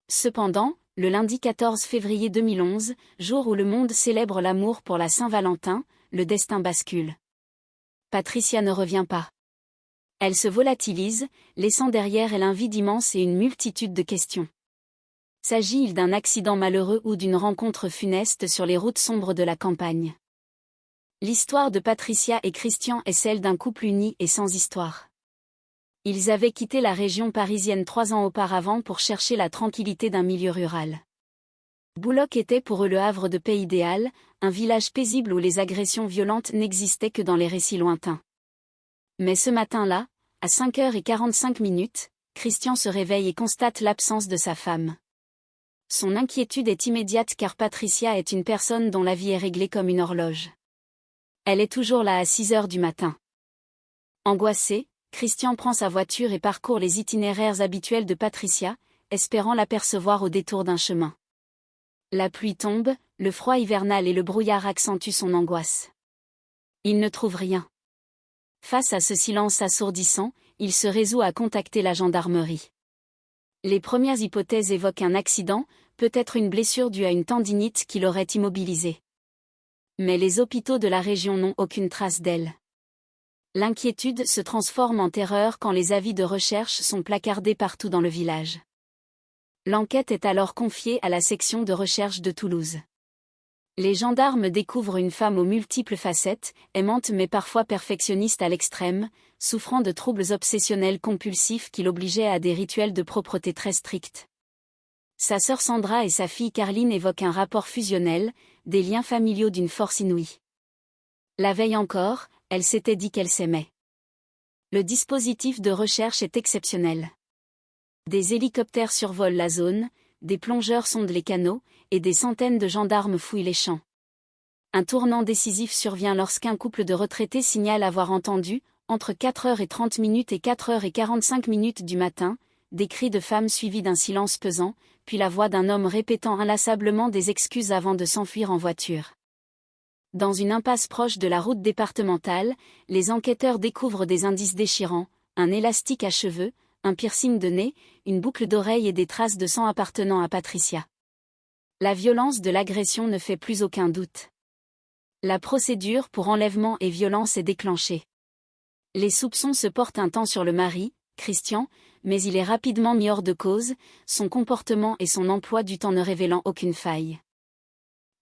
[SPEAKER 4] Cependant, le lundi 14 février 2011, jour où le monde célèbre l'amour pour la Saint-Valentin, le destin bascule. Patricia ne revient pas. Elle se volatilise, laissant derrière elle un vide immense et une multitude de questions. S'agit-il d'un accident malheureux ou d'une rencontre funeste sur les routes sombres de la campagne ? L'histoire de Patricia et Christian est celle d'un couple uni et sans histoire. Ils avaient quitté la région parisienne 3 ans auparavant pour chercher la tranquillité d'un milieu rural. Bouloc était pour eux le havre de paix idéal, un village paisible où les agressions violentes n'existaient que dans les récits lointains. Mais ce matin-là, à 5h45, Christian se réveille et constate l'absence de sa femme. Son inquiétude est immédiate car Patricia est une personne dont la vie est réglée comme une horloge. Elle est toujours là à 6h du matin. Angoissé, Christian prend sa voiture et parcourt les itinéraires habituels de Patricia, espérant l'apercevoir au détour d'un chemin. La pluie tombe, le froid hivernal et le brouillard accentuent son angoisse. Il ne trouve rien. Face à ce silence assourdissant, il se résout à contacter la gendarmerie. Les premières hypothèses évoquent un accident, peut-être une blessure due à une tendinite qui l'aurait immobilisé. Mais les hôpitaux de la région n'ont aucune trace d'elle. L'inquiétude se transforme en terreur quand les avis de recherche sont placardés partout dans le village. L'enquête est alors confiée à la section de recherche de Toulouse. Les gendarmes découvrent une femme aux multiples facettes, aimante mais parfois perfectionniste à l'extrême, souffrant de troubles obsessionnels compulsifs qui l'obligeaient à des rituels de propreté très stricts. Sa sœur Sandra et sa fille Carline évoquent un rapport fusionnel, des liens familiaux d'une force inouïe. La veille encore, elle s'était dit qu'elle s'aimait. Le dispositif de recherche est exceptionnel. Des hélicoptères survolent la zone, des plongeurs sondent les canaux, et des centaines de gendarmes fouillent les champs. Un tournant décisif survient lorsqu'un couple de retraités signale avoir entendu, entre 4h30 et 4h45 du matin, des cris de femmes suivis d'un silence pesant, puis la voix d'un homme répétant inlassablement des excuses avant de s'enfuir en voiture. Dans une impasse proche de la route départementale, les enquêteurs découvrent des indices déchirants, un élastique à cheveux, un piercing de nez, une boucle d'oreille et des traces de sang appartenant à Patricia. La violence de l'agression ne fait plus aucun doute. La procédure pour enlèvement et violence est déclenchée. Les soupçons se portent un temps sur le mari, Christian, mais il est rapidement mis hors de cause, son comportement et son emploi du temps ne révélant aucune faille.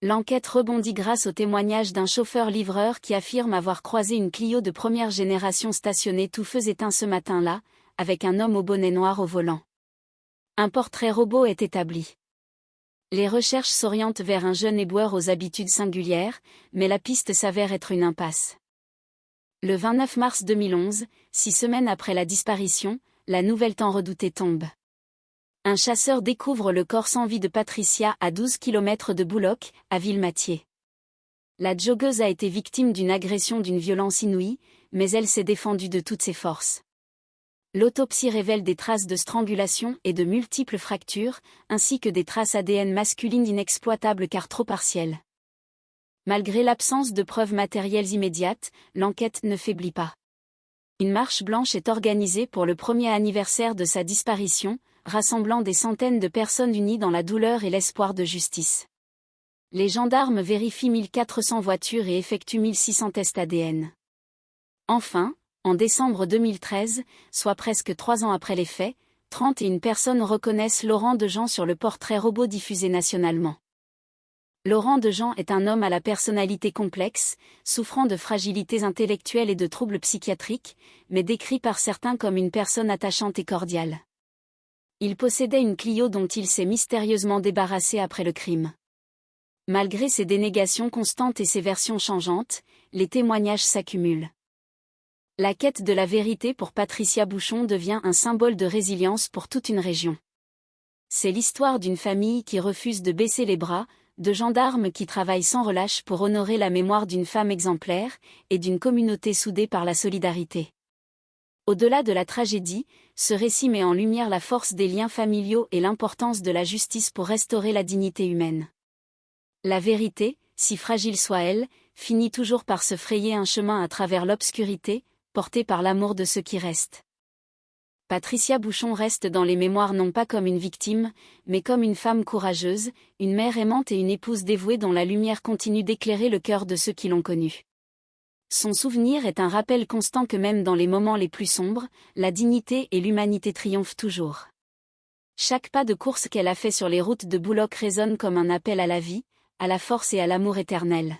[SPEAKER 4] L'enquête rebondit grâce au témoignage d'un chauffeur-livreur qui affirme avoir croisé une Clio de première génération stationnée tout feu éteint ce matin-là, avec un homme au bonnet noir au volant. Un portrait robot est établi. Les recherches s'orientent vers un jeune éboueur aux habitudes singulières, mais la piste s'avère être une impasse. Le 29 mars 2011, 6 semaines après la disparition, la nouvelle tant redoutée tombe. Un chasseur découvre le corps sans vie de Patricia à 12 km de Bouloc, à Villematier. La joggeuse a été victime d'une agression d'une violence inouïe, mais elle s'est défendue de toutes ses forces. L'autopsie révèle des traces de strangulation et de multiples fractures, ainsi que des traces ADN masculines inexploitables car trop partielles. Malgré l'absence de preuves matérielles immédiates, l'enquête ne faiblit pas. Une marche blanche est organisée pour le premier anniversaire de sa disparition, rassemblant des centaines de personnes unies dans la douleur et l'espoir de justice. Les gendarmes vérifient 1400 voitures et effectuent 1600 tests ADN. Enfin, en décembre 2013, soit presque 3 ans après les faits, 31 personnes reconnaissent Laurent Dejean sur le portrait robot diffusé nationalement. Laurent Dejean est un homme à la personnalité complexe, souffrant de fragilités intellectuelles et de troubles psychiatriques, mais décrit par certains comme une personne attachante et cordiale. Il possédait une Clio dont il s'est mystérieusement débarrassé après le crime. Malgré ses dénégations constantes et ses versions changeantes, les témoignages s'accumulent. La quête de la vérité pour Patricia Bouchon devient un symbole de résilience pour toute une région. C'est l'histoire d'une famille qui refuse de baisser les bras, de gendarmes qui travaillent sans relâche pour honorer la mémoire d'une femme exemplaire, et d'une communauté soudée par la solidarité. Au-delà de la tragédie, ce récit met en lumière la force des liens familiaux et l'importance de la justice pour restaurer la dignité humaine. La vérité, si fragile soit-elle, finit toujours par se frayer un chemin à travers l'obscurité, portée par l'amour de ceux qui restent. Patricia Bouchon reste dans les mémoires non pas comme une victime, mais comme une femme courageuse, une mère aimante et une épouse dévouée dont la lumière continue d'éclairer le cœur de ceux qui l'ont connue. Son souvenir est un rappel constant que même dans les moments les plus sombres, la dignité et l'humanité triomphent toujours. Chaque pas de course qu'elle a fait sur les routes de Bouloc résonne comme un appel à la vie, à la force et à l'amour éternel.